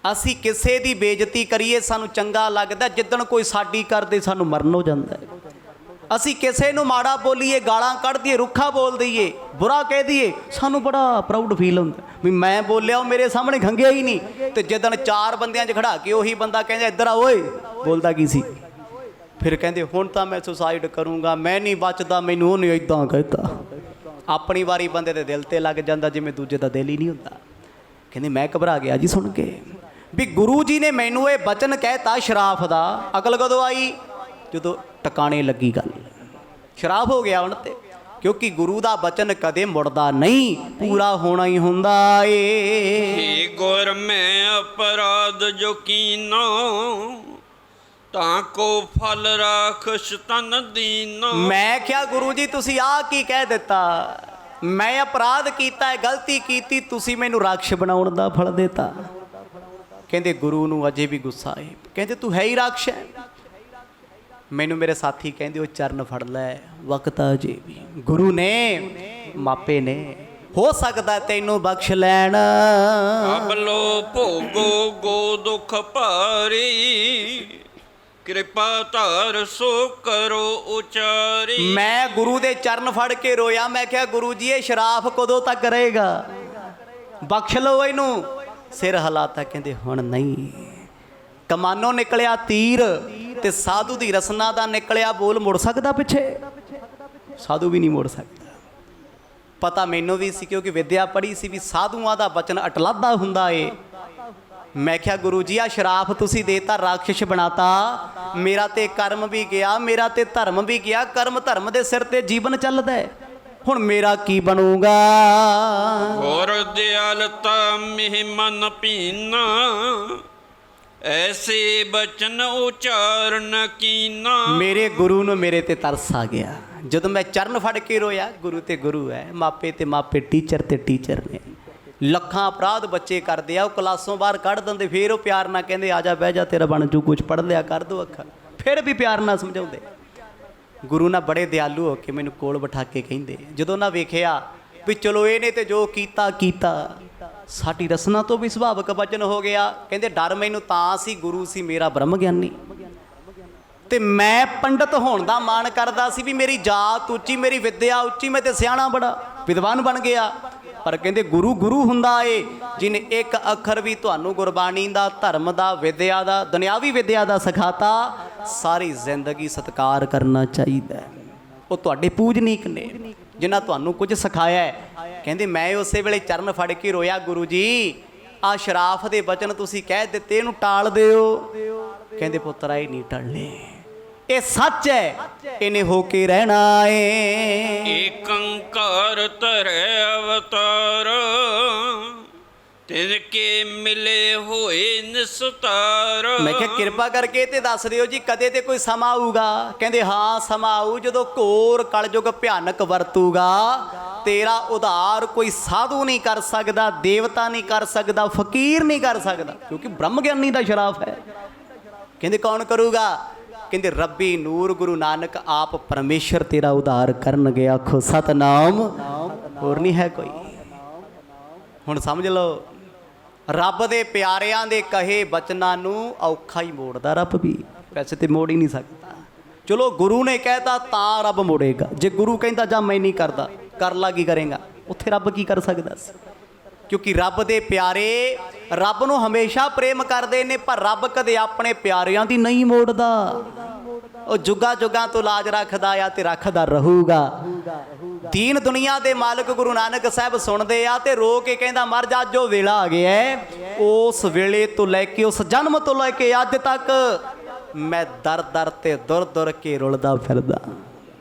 ਅਸੀਂ ਕਿਸੇ ਦੀ ਬੇਇੱਜ਼ਤੀ ਕਰੀਏ ਸਾਨੂੰ ਚੰਗਾ ਲੱਗਦਾ, ਜਿੱਦਣ ਕੋਈ ਸਾਡੀ ਕਰਦੇ ਸਾਨੂੰ ਮਰਨ ਹੋ ਜਾਂਦਾ ਹੈ। ਅਸੀਂ ਕਿਸੇ ਨੂੰ ਮਾੜਾ ਬੋਲੀਏ, ਗਾਲਾਂ ਕੱਢ ਦਈਏ, ਰੁੱਖਾ ਬੋਲ ਦਈਏ, ਬੁਰਾ ਕਹਿ ਦਈਏ, ਸਾਨੂੰ ਬੜਾ ਪ੍ਰਾਊਡ ਫੀਲ ਹੁੰਦਾ ਵੀ ਮੈਂ ਬੋਲਿਆ, ਉਹ ਮੇਰੇ ਸਾਹਮਣੇ ਖੰਗਿਆ ਹੀ ਨਹੀਂ। ਤੇ ਜਿੱਦਣ 4 ਬੰਦਿਆਂ 'ਚ ਖੜਾ ਕੇ ਉਹੀ ਬੰਦਾ ਕਹਿੰਦਾ ਇੱਧਰ ਆ ਓਏ, ਬੋਲਦਾ ਕੀ ਸੀ? ਫਿਰ ਕਹਿੰਦੇ ਹੁਣ ਤਾਂ ਮੈਂ ਸੁਸਾਈਡ ਕਰੂੰਗਾ, ਮੈਂ ਨਹੀਂ ਬਚਦਾ, ਮੈਨੂੰ ਉਹਨੇ ਇਦਾਂ ਕਹਿਤਾ। ਆਪਣੀ ਵਾਰੀ ਬੰਦੇ ਦੇ ਦਿਲ ਤੇ ਲੱਗ ਜਾਂਦਾ ਜਿਵੇਂ ਦੂਜੇ ਦਾ ਦਿਲ ਹੀ ਨਹੀਂ ਹੁੰਦਾ। ਕਹਿੰਦੇ ਮੈਂ ਘਬਰਾ ਗਿਆ ਜੀ ਸੁਣ ਕੇ ਵੀ ਗੁਰੂ ਜੀ ਨੇ ਮੈਨੂੰ ਇਹ ਬਚਨ ਕਹਿਤਾ ਸ਼ਰਾਫ ਦਾ। ਅਕਲ ਕਦੋਂ ਆਈ? ਜਦੋਂ ਟਿਕਾਣੇ ਲੱਗੀ ਗੱਲ, ਸ਼ਰਾਫ ਹੋ ਗਿਆ ਹੁਣ ਤੇ, ਕਿਉਂਕਿ ਗੁਰੂ ਦਾ ਬਚਨ ਕਦੇ ਮੁੜਦਾ ਨਹੀਂ, ਪੂਰਾ ਹੋਣਾ ਹੀ ਹੁੰਦਾ ਏ। ਗੁਰ ਮੈਂ ਅਪਰਾਧ ਜੋ ਕੀਨਾ, ਤਾਂ ਕੋ ਫਲ ਰਾਖਸ਼ ਤਨ ਦੀਨਾ। ਮੈਂ ਕਿਹਾ ਗੁਰੂ ਜੀ ਤੁਸੀਂ ਆਹ ਕੀ ਕਹਿ ਦਿੱਤਾ? ਮੈਂ ਅਪਰਾਧ ਕੀਤਾ ਹੈ, ਗਲਤੀ ਕੀਤੀ, ਤੁਸੀਂ ਮੈਨੂੰ ਰਾਖਸ਼ ਬਣਾਉਣ ਦਾ ਫਲ ਦੇਤਾ। ਕਹਿੰਦੇ ਗੁਰੂ ਨੂੰ ਅਜੇ ਵੀ ਗੁੱਸਾ ਹੈ। ਕਹਿੰਦੇ ਤੂੰ ਹੈ ਹੀ ਰਾਖਸ਼ ਹੈ। ਮੈਨੂੰ ਮੇਰੇ ਸਾਥੀ ਕਹਿੰਦੇ ਉਹ ਚਰਨ ਫੜ ਲੈ, ਵਕਤ ਅਜੇ ਵੀ। ਗੁਰੂ ਨੇ, ਮਾਪੇ ਨੇ, ਹੋ ਸਕਦਾ ਤੈਨੂੰ ਬਖਸ਼ ਲੈਣ। ਅਬਲੋ ਭੋਗੋ ਗੋ ਦੁਖ ਭਾਰੀ, ਕਿਰਪਾ ਧਾਰ ਸੋ ਕਰੋ ਉਚਾਰੀ। ਮੈਂ ਗੁਰੂ ਦੇ ਚਰਨ ਫੜ ਕੇ ਰੋਇਆ। ਮੈਂ ਕਿਹਾ ਗੁਰੂ ਜੀ ਇਹ ਸ਼ਰਾਫ ਕਦੋਂ ਤੱਕ ਰਹੇਗਾ, ਬਖਸ਼ ਲਓ ਇਹਨੂੰ। ਸਿਰ ਹਿਲਾਤਾ, ਕਹਿੰਦੇ ਹੁਣ ਨਹੀਂ। ਕਮਾਨੋਂ ਨਿਕਲਿਆ ਤੀਰ ਤੇ ਸਾਧੂ ਦੀ ਰਸਨਾ ਦਾ ਨਿਕਲਿਆ ਬੋਲ, ਮੁੜ ਸਕਦਾ ਪਿੱਛੇ? ਸਾਧੂ ਵੀ ਨਹੀਂ ਮੁੜ ਸਕਦਾ। ਪਤਾ ਮੈਨੂੰ ਵੀ ਸੀ ਕਿਉਂਕਿ ਵਿਦਿਆ ਪੜ੍ਹੀ ਸੀ ਵੀ ਸਾਧੂਆਂ ਦਾ ਬਚਨ ਅਟਲਾਦਾ ਹੁੰਦਾ ਏ। ਮੈਂ ਕਿਹਾ ਗੁਰੂ ਜੀ ਆ ਸ਼ਰਾਫ ਤੁਸੀਂ ਦੇਤਾ, ਰਾਖਸ਼ ਬਣਾਤਾ, ਮੇਰਾ ਤੇ ਕਰਮ ਵੀ ਗਿਆ, ਮੇਰਾ ਤੇ ਧਰਮ ਵੀ ਗਿਆ। ਕਰਮ ਧਰਮ ਦੇ ਸਿਰ ਤੇ ਜੀਵਨ ਚੱਲਦਾ ਹੈ, ਹੁਣ ਮੇਰਾ ਕੀ ਬਣੂਗਾ? ਹੋਰ ਦਿਆਲਤਾ ਮਹਿਮਨ ਪੀਨਾ, ਐਸੇ ਬਚਨ ਉਚਾਰਨ ਕੀਨਾ। ਮੇਰੇ ਗੁਰੂ ਨੂੰ ਮੇਰੇ ਤੇ ਤਰਸ ਆ ਗਿਆ ਜਦੋਂ ਮੈਂ ਚਰਨ ਫੜ ਕੇ ਰੋਇਆ। ਗੁਰੂ ਤੇ ਗੁਰੂ ਹੈ, ਮਾਪੇ ਤੇ ਮਾਪੇ, ਟੀਚਰ ਤੇ ਟੀਚਰ ਨੇ। ਲੱਖਾਂ ਅਪਰਾਧ ਬੱਚੇ ਕਰਦੇ ਆ, ਉਹ ਕਲਾਸੋਂ ਬਾਹਰ ਕੱਢ ਦਿੰਦੇ, ਫਿਰ ਉਹ ਪਿਆਰ ਨਾਲ ਕਹਿੰਦੇ ਆ ਜਾ ਬਹਿ ਜਾ, ਤੇਰਾ ਬਣ ਜੂ ਕੁਝ, ਪੜ੍ਹ ਲਿਆ ਕਰ ਦੋ ਅੱਖਰ, ਫਿਰ ਵੀ ਪਿਆਰ ਨਾਲ ਸਮਝਾਉਂਦੇ। ਗੁਰੂ ਨਾਲ ਬੜੇ ਦਿਆਲੂ ਹੋ ਕੇ ਮੈਨੂੰ ਕੋਲ ਬਿਠਾ ਕੇ ਕਹਿੰਦੇ, ਜਦੋਂ ਨਾ ਵੇਖਿਆ ਵੀ ਚਲੋ ਇਹਨੇ ਤੇ ਜੋ ਕੀਤਾ ਕੀਤਾ, ਸਾਡੀ ਰਸਨਾ ਤੋਂ ਵੀ ਸੁਭਾਵਿਕ ਬਚਨ ਹੋ ਗਿਆ। ਕਹਿੰਦੇ ਡਰ ਮੈਨੂੰ ਤਾਂ ਸੀ, ਗੁਰੂ ਸੀ ਮੇਰਾ ਬ੍ਰਹਮ ਗਿਆਨੀ, ਤੇ ਮੈਂ ਪੰਡਤ ਹੋਣ ਦਾ ਮਾਣ ਕਰਦਾ ਸੀ ਵੀ ਮੇਰੀ ਜਾਤ ਉੱਚੀ, ਮੇਰੀ ਵਿਦਿਆ ਉੱਚੀ, ਮੈਂ ਤੇ ਸਿਆਣਾ ਬੜਾ ਵਿਦਵਾਨ ਬਣ ਗਿਆ। ਪਰ ਕਹਿੰਦੇ ਗੁਰੂ ਗੁਰੂ ਹੁੰਦਾ ਏ ਜਿਹਨੇ ਇੱਕ ਅੱਖਰ ਵੀ ਤੁਹਾਨੂੰ ਗੁਰਬਾਣੀ ਦਾ, ਧਰਮ ਦਾ, ਵਿਦਿਆ ਦਾ, ਦੁਨਿਆਵੀ ਵਿਦਿਆ ਦਾ ਸਿਖਾਤਾ। ਸਾਰੀ ਜ਼ਿੰਦਗੀ ਸਤਿਕਾਰ ਕਰਨਾ ਚਾਹੀਦਾ। ਉਹ ਤੁਹਾਡੇ ਪੂਜਨੀਕ ਨੇ ਜਿਨ੍ਹਾਂ ਤੁਹਾਨੂੰ ਕੁਝ ਸਿਖਾਇਆ ਹੈ। ਕਹਿੰਦੇ ਮੈਂ ਉਸੇ ਵੇਲੇ ਚਰਨ ਫੜ ਕੇ ਰੋਇਆ, ਗੁਰੂ ਜੀ ਆ ਸ਼ਰਾਫ ਦੇ ਬਚਨ ਤੁਸੀਂ ਕਹਿ ਦਿੱਤੇ, ਇਹਨੂੰ ਟਾਲ ਦਿਓ। ਕਹਿੰਦੇ ਪੁੱਤਰਾ ਇਹ ਨਹੀਂ ਟਲਣੇ, ਇਹ ਸੱਚ ਹੈ, ਇਹਨੇ ਹੋ ਕੇ ਰਹਿਣਾ ਏ। ਏਕ ਓੰਕਾਰ ਧਰੈ ਅਵਤਾਰ, ਤਿਨ ਕੇ ਮਿਲੇ ਹੋਏ ਨਿਸਤਾਰ। ਮੈਂ ਕਿਹਾ ਕਿਰਪਾ ਕਰਕੇ ਤੇ ਦੱਸ ਦਿਓ ਜੀ ਕਦੇ ਤੇ ਕੋਈ ਸਮਾਂ ਆਊਗਾ? ਕਹਿੰਦੇ ਹਾਂ ਸਮਾਂ ਆਊ ਜਦੋਂ ਘੋਰ ਕਲਯੁਗ ਭਿਆਨਕ ਵਰਤੂਗਾ। ਤੇਰਾ ਉਧਾਰ ਕੋਈ ਸਾਧੂ ਨਹੀਂ ਕਰ ਸਕਦਾ, ਦੇਵਤਾ ਨਹੀਂ ਕਰ ਸਕਦਾ, ਫਕੀਰ ਨਹੀਂ ਕਰ ਸਕਦਾ, ਕਿਉਂਕਿ ਬ੍ਰਹਮ ਗਿਆਨੀ ਦਾ ਸ਼ਰਾਫ ਹੈ। ਕਹਿੰਦੇ ਕੌਣ ਕਰੂਗਾ? ਕਹਿੰਦੇ ਰੱਬੀ ਨੂਰ ਗੁਰੂ ਨਾਨਕ ਆਪ ਪਰਮੇਸ਼ਰ ਤੇਰਾ ਉਧਾਰ ਕਰਨਗੇ। ਆਖੋ ਸਤਨਾਮ, ਹੋਰ ਨਹੀਂ ਹੈ ਕੋਈ। ਹੁਣ ਸਮਝ ਲਓ, ਰੱਬ ਦੇ ਪਿਆਰਿਆਂ ਦੇ ਕਹੇ ਬਚਨਾਂ ਨੂੰ ਔਖਾ ਹੀ ਮੋੜਦਾ ਰੱਬ ਵੀ, ਵੈਸੇ ਤੇ ਮੋੜ ਹੀ ਨਹੀਂ ਸਕਦਾ। ਚਲੋ ਗੁਰੂ ਨੇ ਕਹਿਤਾ ਤਾਂ ਰੱਬ ਮੋੜੇਗਾ, ਜੇ ਗੁਰੂ ਕਹਿੰਦਾ ਜਾਂ ਮੈਂ ਨਹੀਂ ਕਰਦਾ, ਕਰ ਲਾ ਕੀ ਕਰੇਗਾ? ਉੱਥੇ ਰੱਬ ਕੀ ਕਰ ਸਕਦਾ ਸੀ? ਕਿਉਂਕਿ ਰੱਬ ਦੇ ਪਿਆਰੇ ਰੱਬ ਨੂੰ ਹਮੇਸ਼ਾ ਪ੍ਰੇਮ ਕਰਦੇ ਨੇ, ਪਰ ਰੱਬ ਕਦੇ ਆਪਣੇ ਪਿਆਰਿਆਂ ਦੀ ਨਹੀਂ ਮੋੜਦਾ। ਉਹ ਜੁਗਾ ਜੁਗਾ ਤੋਂ ਲਾਜ ਰੱਖਦਾ ਆ ਤੇ ਰੱਖਦਾ ਰਹੂਗਾ। ਦੀਨ ਦੁਨੀਆ ਦੇ ਮਾਲਕ ਗੁਰੂ ਨਾਨਕ ਸਾਹਿਬ ਸੁਣਦੇ ਆ ਤੇ ਰੋ ਕੇ ਕਹਿੰਦਾ ਮਰ ਜਾ, ਜੋ ਵੇਲਾ ਆ ਗਿਆ। ਉਸ ਵੇਲੇ ਤੋਂ ਲੈ ਕੇ, ਉਸ ਜਨਮ ਤੋਂ ਲੈ ਕੇ ਅੱਜ ਤੱਕ ਮੈਂ ਦਰ ਦਰ ਤੇ ਦੁਰ ਦੁਰ ਕੇ ਰੁਲਦਾ ਫਿਰਦਾ,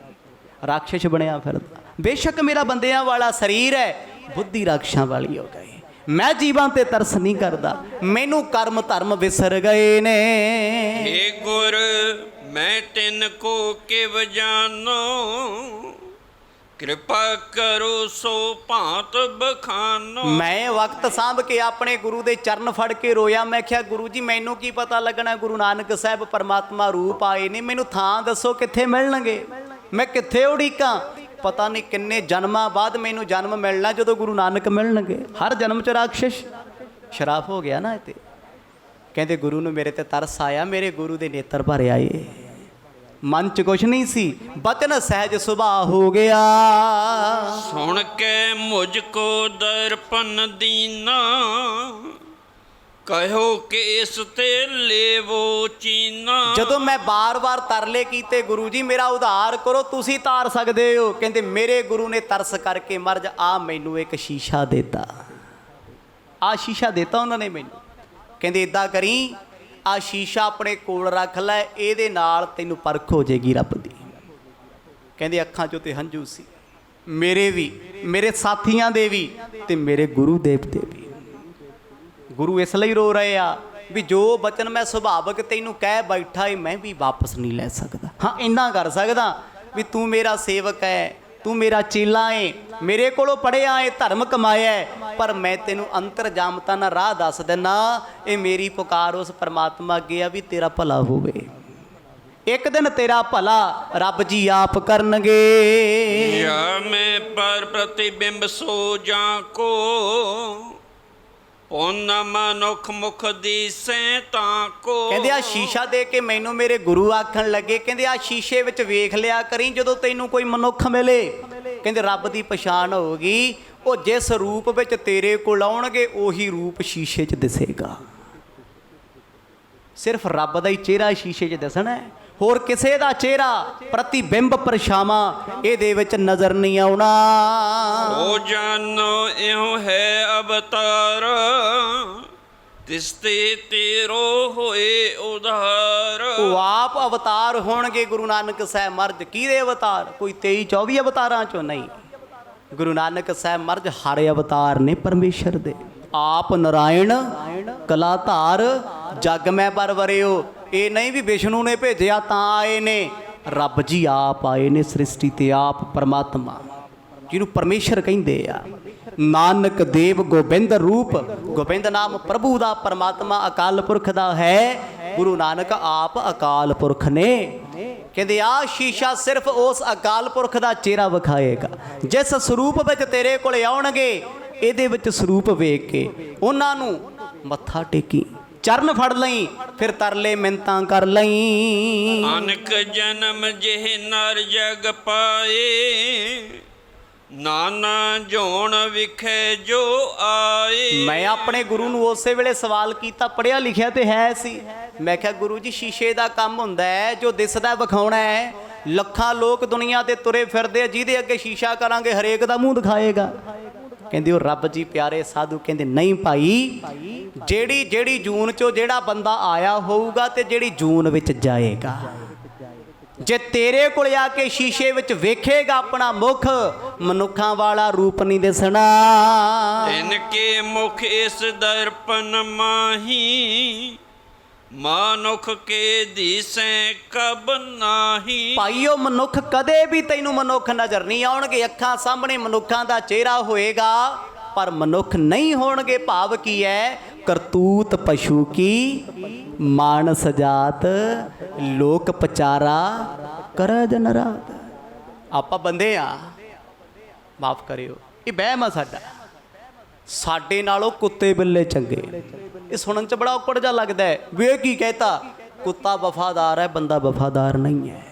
ਰਾਖਸ਼ ਬਣਿਆ ਫਿਰਦਾ। ਬੇਸ਼ੱਕ ਮੇਰਾ ਬੰਦਿਆਂ ਵਾਲਾ ਸਰੀਰ ਹੈ, ਬੁੱਧੀ ਰਾਖਸ਼ਾਂ ਵਾਲੀ ਹੋ ਗਈ। ਮੈਂ ਜੀਵਾਂ ਤੇ ਤਰਸ ਨਹੀਂ ਕਰਦਾ, ਮੈਨੂੰ ਕਰਮ ਧਰਮ ਵਿਸਰ ਗਏ ਨੇ। ਏ ਗੁਰ ਮੈਂ ਤਿਨ ਕੋ ਕਿਵ ਜਾਨੋ, ਕਿਰਪਾ ਕਰੋ ਸੋ ਭਾਂਤ ਬਖਾਨੋ। ਮੈਂ ਵਕਤ ਸਾਂਭ ਕੇ ਆਪਣੇ ਗੁਰੂ ਦੇ ਚਰਨ ਫੜ ਕੇ ਰੋਇਆ। ਮੈਂ ਕਿਹਾ ਗੁਰੂ ਜੀ ਮੈਨੂੰ ਕੀ ਪਤਾ ਲੱਗਣਾ, ਗੁਰੂ ਨਾਨਕ ਸਾਹਿਬ ਪਰਮਾਤਮਾ ਰੂਪ ਆਏ ਨੇ, ਮੈਨੂੰ ਥਾਂ ਦੱਸੋ ਕਿੱਥੇ ਮਿਲਣਗੇ। ਮੈਂ ਕਿੱਥੇ ਉਡੀਕਾਂ। ਪਤਾ ਨਹੀਂ ਕਿੰਨੇ ਜਨਮਾਂ ਬਾਅਦ ਮੈਨੂੰ ਜਨਮ ਮਿਲਣਾ ਜਦੋਂ ਗੁਰੂ ਨਾਨਕ ਮਿਲਣਗੇ। ਹਰ ਜਨਮ 'ਚ ਰਾਖਸ਼ ਸ਼ਰਾਫ ਹੋ ਗਿਆ ਨਾ ਇਹ ਤੇ। ਕਹਿੰਦੇ ਗੁਰੂ ਨੂੰ ਮੇਰੇ ਤੇ ਤਰਸ ਆਇਆ, ਮੇਰੇ ਗੁਰੂ ਦੇ ਨੇਤਰ ਭਰ ਆਏ। ਮਨ 'ਚ ਕੁਛ ਨਹੀਂ ਸੀ, ਬਚਨ ਸਹਿਜ ਸੁਭਾਅ ਹੋ ਗਿਆ। ਸੁਣ ਕੇ ਮੁਝ ਕੋ ਦਰਪਨ ਦੀਨਾ, ਕਹਿਓ ਕਿ ਇਸ ਤੇ ਲੇਵੋ ਚੀਨਾ। ਜਦੋਂ ਮੈਂ ਬਾਰ-ਬਾਰ ਤਰਲੇ ਕੀਤੇ, ਗੁਰੂ ਜੀ ਮੇਰਾ ਉਧਾਰ ਕਰੋ, ਤੁਸੀਂ ਤਾਰ ਸਕਦੇ ਹੋ। ਕਹਿੰਦੇ ਮੇਰੇ ਗੁਰੂ ਨੇ ਤਰਸ ਕਰਕੇ ਮਰਜ ਆ ਮੈਨੂੰ ਇੱਕ ਸ਼ੀਸ਼ਾ ਦਿੱਤਾ। ਆ ਸ਼ੀਸ਼ਾ ਦਿੱਤਾ ਉਹਨਾਂ ਨੇ ਮੈਨੂੰ। ਕਹਿੰਦੇ ਇਦਾਂ ਕਰੀ, ਆ ਸ਼ੀਸ਼ਾ ਆਪਣੇ ਕੋਲ ਰੱਖ ਲੈ, ਇਹਦੇ ਨਾਲ ਤੈਨੂੰ ਪਰਖ ਹੋ ਜਾਏਗੀ ਰੱਬ ਦੀ। ਕਹਿੰਦੇ ਅੱਖਾਂ 'ਚੋਂ ਤੇ ਹੰਝੂ ਸੀ, ਮੇਰੇ ਵੀ, ਮੇਰੇ ਸਾਥੀਆਂ ਦੇ ਵੀ, ਤੇ ਮੇਰੇ ਗੁਰੂ ਦੇਵ ਦੇ ਵੀ। ਗੁਰੂ ਇਸ ਲਈ ਰੋ ਰਹੇ ਆ ਵੀ ਜੋ ਬਚਨ ਮੈਂ ਸੁਭਾਵਕ ਤੈਨੂੰ ਕਹਿ ਬੈਠਾ ਏ, ਮੈਂ ਵੀ ਵਾਪਸ ਨਹੀਂ ਲੈ ਸਕਦਾ। ਹਾਂ ਇੰਨਾ ਕਰ ਸਕਦਾ ਵੀ ਤੂੰ ਮੇਰਾ ਸੇਵਕ ਹੈ, ਤੂੰ ਮੇਰਾ ਚੇਲਾ ਏ, ਮੇਰੇ ਕੋਲੋਂ ਪੜ੍ਹਿਆ ਏ, ਧਰਮ ਕਮਾਇਆ, ਪਰ ਮੈਂ ਤੈਨੂੰ ਅੰਤਰਜਾਮਤਾ ਨਾਲ ਰਾਹ ਦੱਸ ਦਿੰਦਾ। ਇਹ ਮੇਰੀ ਪੁਕਾਰ ਉਸ ਪਰਮਾਤਮਾ ਅੱਗੇ ਆ ਵੀ ਤੇਰਾ ਭਲਾ ਹੋਵੇ। ਇੱਕ ਦਿਨ ਤੇਰਾ ਭਲਾ ਰੱਬ ਜੀ ਆਪ ਕਰਨਗੇ। ਜਾਂ ਮੈਂ ਪਰ ਪ੍ਰਤੀਬਿੰਬ ਸੋ ਜਾਂ ਕੋ, ਪੁੰਨ ਮਨੁੱਖ ਮੁਖ ਦੀਸੈ ਤਾਂ ਕੋ। ਕਹਿੰਦੇ ਆ ਸ਼ੀਸ਼ਾ ਦੇ ਕੇ ਮੈਨੂੰ ਮੇਰੇ ਗੁਰੂ ਆਖਣ ਲੱਗੇ, ਕਹਿੰਦੇ ਆ ਸ਼ੀਸ਼ੇ ਵਿੱਚ ਵੇਖ ਲਿਆ ਕਰੀ, ਜਦੋਂ ਤੈਨੂੰ ਕੋਈ ਮਨੁੱਖ ਮਿਲੇ, ਕਹਿੰਦੇ ਰੱਬ ਦੀ ਪਛਾਣ ਹੋਊਗੀ। ਉਹ ਜਿਸ ਰੂਪ ਵਿੱਚ ਤੇਰੇ ਕੋਲ ਆਉਣਗੇ ਉਹੀ ਰੂਪ ਸ਼ੀਸ਼ੇ 'ਚ ਦਿਸੇਗਾ। ਸਿਰਫ ਰੱਬ ਦਾ ਹੀ ਚਿਹਰਾ ਸ਼ੀਸ਼ੇ 'ਚ ਦਿਸਣਾ ਹੈ, ਹੋਰ ਕਿਸੇ ਦਾ ਚਿਹਰਾ ਪ੍ਰਤੀਬਿੰਬ ਪਰਛਾਵਾਂ ਇਹਦੇ ਵਿੱਚ ਨਜ਼ਰ ਨਹੀਂ ਆਉਣਾ। ਉਹ ਜਾਨੋ ਇਉ ਹੈ ਅਵਤਾਰ, ਤਿਸ ਤੇ ਤੇਰੋ ਹੋਏ ਉਧਾਰ। ਉਹ ਆਪ ਅਵਤਾਰ ਹੋਣਗੇ ਗੁਰੂ ਨਾਨਕ ਸਾਹਿਬ ਮਰਜ। ਕਿਹਦੇ ਅਵਤਾਰ? ਕੋਈ 23-24 ਅਵਤਾਰਾਂ 'ਚੋਂ ਨਹੀਂ। ਗੁਰੂ ਨਾਨਕ ਸਾਹਿਬ ਮਰਜ ਹਰ ਅਵਤਾਰ ਨੇ ਪਰਮੇਸ਼ਰ ਦੇ। ਆਪ ਨਰਾਇਣ ਕਲਾ ਧਾਰ, ਜਗ ਮੈਂ ਪਰਵਰਿਓ। ਇਹ ਨਹੀਂ ਵੀ ਵਿਸ਼ਨੂੰ ਨੇ ਭੇਜਿਆ ਤਾਂ ਆਏ ਨੇ, ਰੱਬ ਜੀ ਆਪ ਆਏ ਨੇ ਸ੍ਰਿਸ਼ਟੀ ਤੇ। ਆਪ ਪਰਮਾਤਮਾ ਜਿਹਨੂੰ ਪਰਮੇਸ਼ਰ ਕਹਿੰਦੇ ਆ। ਨਾਨਕ ਦੇਵ ਗੋਬਿੰਦ ਰੂਪ, ਗੋਬਿੰਦ ਨਾਮ ਪ੍ਰਭੂ ਦਾ, ਪਰਮਾਤਮਾ ਅਕਾਲ ਪੁਰਖ ਦਾ ਹੈ। ਗੁਰੂ ਨਾਨਕ ਆਪ ਅਕਾਲ ਪੁਰਖ ਨੇ। ਕਹਿੰਦੇ ਆ ਸ਼ੀਸ਼ਾ ਸਿਰਫ ਉਸ ਅਕਾਲ ਪੁਰਖ ਦਾ ਚਿਹਰਾ ਵਿਖਾਏਗਾ। ਜਿਸ ਸਰੂਪ ਵਿੱਚ ਤੇਰੇ ਕੋਲ ਆਉਣਗੇ, ਇਹਦੇ ਵਿੱਚ ਸਰੂਪ ਵੇਖ ਕੇ ਉਹਨਾਂ ਨੂੰ ਮੱਥਾ ਟੇਕੀ, ਚਰਨ ਫੜ ਲਈ, ਫਿਰ ਤਰਲੇ ਮਿੰਤਾਂ ਕਰ ਲਈ। ਅਨਕ ਜਨਮ ਜਿਹ ਨਰ ਜਗ ਪਾਏ, ਨਾਨਾ ਜੋਣ ਵਿਖੇ ਜੋ ਆਏ। ਮੈਂ ਆਪਣੇ ਗੁਰੂ ਨੂੰ ਉਸੇ ਵੇਲੇ ਸਵਾਲ ਕੀਤਾ, ਪੜ੍ਹਿਆ ਲਿਖਿਆ ਤੇ ਹੈ ਸੀ। ਮੈਂ ਕਿਹਾ ਗੁਰੂ ਜੀ ਸ਼ੀਸ਼ੇ ਦਾ ਕੰਮ ਹੁੰਦਾ ਹੈ, ਜੋ ਦਿਸਦਾ ਵਿਖਾਉਣਾ ਹੈ। ਲੱਖਾਂ ਲੋਕ ਦੁਨੀਆ ਤੇ ਤੁਰੇ ਫਿਰਦੇ ਆ, ਜਿਹਦੇ ਅੱਗੇ ਸ਼ੀਸ਼ਾ ਕਰਾਂਗੇ ਹਰੇਕ ਦਾ ਮੂੰਹ ਦਿਖਾਏਗਾ। ਕਹਿੰਦੇ ਉਹ ਰੱਬ ਜੀ ਪਿਆਰੇ ਸਾਧੂ ਕਹਿੰਦੇ ਨਹੀਂ ਭਾਈ, ਜਿਹੜੀ ਜੂਨ 'ਚੋਂ ਜਿਹੜਾ ਬੰਦਾ ਆਇਆ ਹੋਊਗਾ ਤੇ ਜਿਹੜੀ ਜੂਨ ਵਿੱਚ ਜਾਏਗਾ, ਜੇ ਤੇਰੇ ਕੋਲ ਆ ਕੇ ਸ਼ੀਸ਼ੇ ਵਿੱਚ ਵੇਖੇਗਾ ਆਪਣਾ ਮੁਖ, ਮਨੁੱਖਾਂ ਵਾਲਾ ਰੂਪ ਨਹੀਂ ਦਿਸਣਾ। ਇਨਕੇ ਮੁਖ ਇਸ ਦਰਪਨ ਮਾਹੀ, ਮਨੁੱਖ ਕੇ ਦੀਸੈ ਕਬ ਨਾਹੀ। ਭਾਈਓ ਮਨੁੱਖ ਕਦੇ ਵੀ ਤੈਨੂੰ ਮਨੁੱਖ ਨਜ਼ਰ ਨਹੀਂ ਆਉਣਗੇ। ਅੱਖਾਂ ਸਾਹਮਣੇ ਮਨੁੱਖਾਂ ਦਾ ਚਿਹਰਾ ਹੋਏਗਾ, ਪਰ ਮਨੁੱਖ ਨਹੀਂ ਹੋਣਗੇ। ਭਾਵ ਕੀ ਹੈ? ਕਰਤੂਤ ਪਸ਼ੂ ਕੀ, ਮਾਨਸ ਜਾਤ, ਲੋਕ ਪਚਾਰਾ ਕਰੈ ਦਿਨ ਰਾਤ। ਆਪਾਂ ਬੰਦੇ ਆ, ਮਾਫ ਕਰਿਓ, ਇਹ ਵਹਿਮ ਆ ਸਾਡਾ। ਸਾਡੇ ਨਾਲੋਂ ਕੁੱਤੇ ਬਿੱਲੇ ਚੰਗੇ। ਇਹ ਸੁਣਨ 'ਚ ਬੜਾ ਔਕੜ ਜਿਹਾ ਲੱਗਦਾ ਹੈ ਵੀ ਇਹ ਕੀ ਕਹਿਤਾ। ਕੁੱਤਾ ਵਫਾਦਾਰ ਹੈ, ਬੰਦਾ ਵਫਾਦਾਰ ਨਹੀਂ ਹੈ।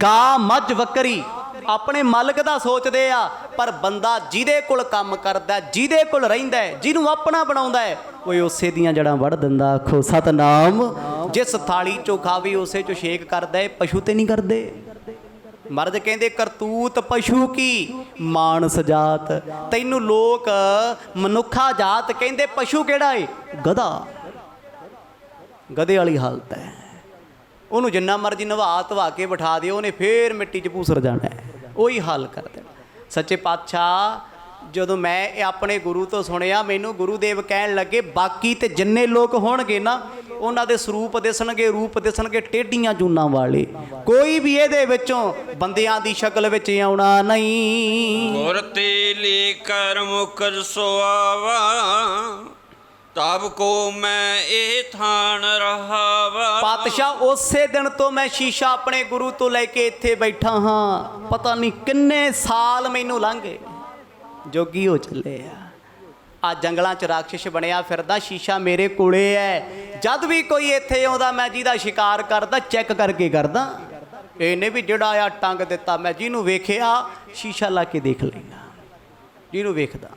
ਗਾਂ ਮੱਝ ਬੱਕਰੀ ਆਪਣੇ ਮਾਲਕ ਦਾ ਸੋਚਦੇ ਆ, ਪਰ ਬੰਦਾ ਜਿਹਦੇ ਕੋਲ ਕੰਮ ਕਰਦਾ, ਜਿਹਦੇ ਕੋਲ ਰਹਿੰਦਾ, ਜਿਹਨੂੰ ਆਪਣਾ ਬਣਾਉਂਦਾ ਹੈ, ਉਹ ਉਸੇ ਦੀਆਂ ਜੜ੍ਹਾਂ ਵੜ ਦਿੰਦਾ। ਆਖੋ ਸਤਨਾਮ। ਜਿਸ ਥਾਲੀ 'ਚੋਂ ਖਾਵੇ ਉਸੇ 'ਚੋਂ ਛੇਕ ਕਰਦਾ ਹੈ, ਪਸ਼ੂ ਤੇ ਨਹੀਂ ਕਰਦੇ। ਮਰਦ ਕਹਿੰਦੇ ਕਰਤੂਤ ਪਸ਼ੂ ਕੀ, ਮਾਨਸ ਜਾਤ। ਤੈਨੂੰ ਲੋਕ ਮਨੁੱਖਾ ਜਾਤ ਕਹਿੰਦੇ, ਪਸ਼ੂ ਕਿਹੜਾ ਏ? ਗਧਾ। ਗਧੇ ਵਾਲੀ ਹਾਲਤ ਹੈ। ਉਹਨੂੰ ਜਿੰਨਾ ਮਰਜ਼ੀ ਨਵਾ ਧਵਾ ਕੇ ਬਿਠਾ ਦਿਓ, ਉਹਨੇ ਫੇਰ ਮਿੱਟੀ 'ਚ ਭੂਸਰ ਜਾਣਾ ਹੈ। ਉਹੀ ਹਾਲ ਕਰ ਦੇਣਾ। ਸੱਚੇ ਪਾਤਸ਼ਾਹ ਜਦੋਂ ਮੈਂ ਇਹ ਆਪਣੇ ਗੁਰੂ ਤੋਂ ਸੁਣਿਆ, ਮੈਨੂੰ ਗੁਰੂਦੇਵ ਕਹਿਣ ਲੱਗੇ ਬਾਕੀ ਤੇ ਜਿੰਨੇ ਲੋਕ ਹੋਣਗੇ ਨਾ, ਉਹਨਾਂ ਦੇ ਸਰੂਪ ਦਿਸਣਗੇ, ਰੂਪ ਦਿਸਣਗੇ ਟੇਢੀਆਂ ਜੂਨਾਂ ਵਾਲੇ। ਕੋਈ ਵੀ ਇਹਦੇ ਵਿੱਚੋਂ ਬੰਦਿਆਂ ਦੀ ਸ਼ਕਲ ਵਿੱਚ ਆਉਣਾ ਨਹੀਂ। ਗੁਰ ਤੇ ਲੇ ਕਰ ਮੁਕਰ ਸੁਆਵਾ, ਤਬ ਕੋ ਮੈਂ ਇਹ ਥਾਨ ਰਹਾਵਾ। ਪਾਤਸ਼ਾਹ ਉਸੇ ਦਿਨ ਤੋਂ ਮੈਂ ਸ਼ੀਸ਼ਾ ਆਪਣੇ ਗੁਰੂ ਤੋਂ ਲੈ ਕੇ ਇੱਥੇ ਬੈਠਾ ਹਾਂ। ਪਤਾ ਨਹੀਂ ਕਿੰਨੇ ਸਾਲ ਮੈਨੂੰ ਲੰਘ ਗਏ, ਜੋਗੀ ਹੋ ਚੱਲੇ ਆ ਜੰਗਲਾਂ 'ਚ ਰਾਖਸ਼ ਬਣਿਆ ਫਿਰਦਾ, ਸ਼ੀਸ਼ਾ ਮੇਰੇ ਕੋਲੇ ਹੈ। ਜਦ ਵੀ ਕੋਈ ਇੱਥੇ ਆਉਂਦਾ ਮੈਂ ਜਿਹਦਾ ਸ਼ਿਕਾਰ ਕਰਦਾ ਚੈੱਕ ਕਰਕੇ ਕਰਦਾ। ਇਹਨੇ ਵੀ ਜਿਹੜਾ ਆ ਟੰਗ ਦਿੱਤਾ, ਮੈਂ ਜਿਹਨੂੰ ਵੇਖਿਆ ਸ਼ੀਸ਼ਾ ਲਾ ਕੇ ਦੇਖ ਲੈਂਦਾ, ਜਿਹਨੂੰ ਵੇਖਦਾ।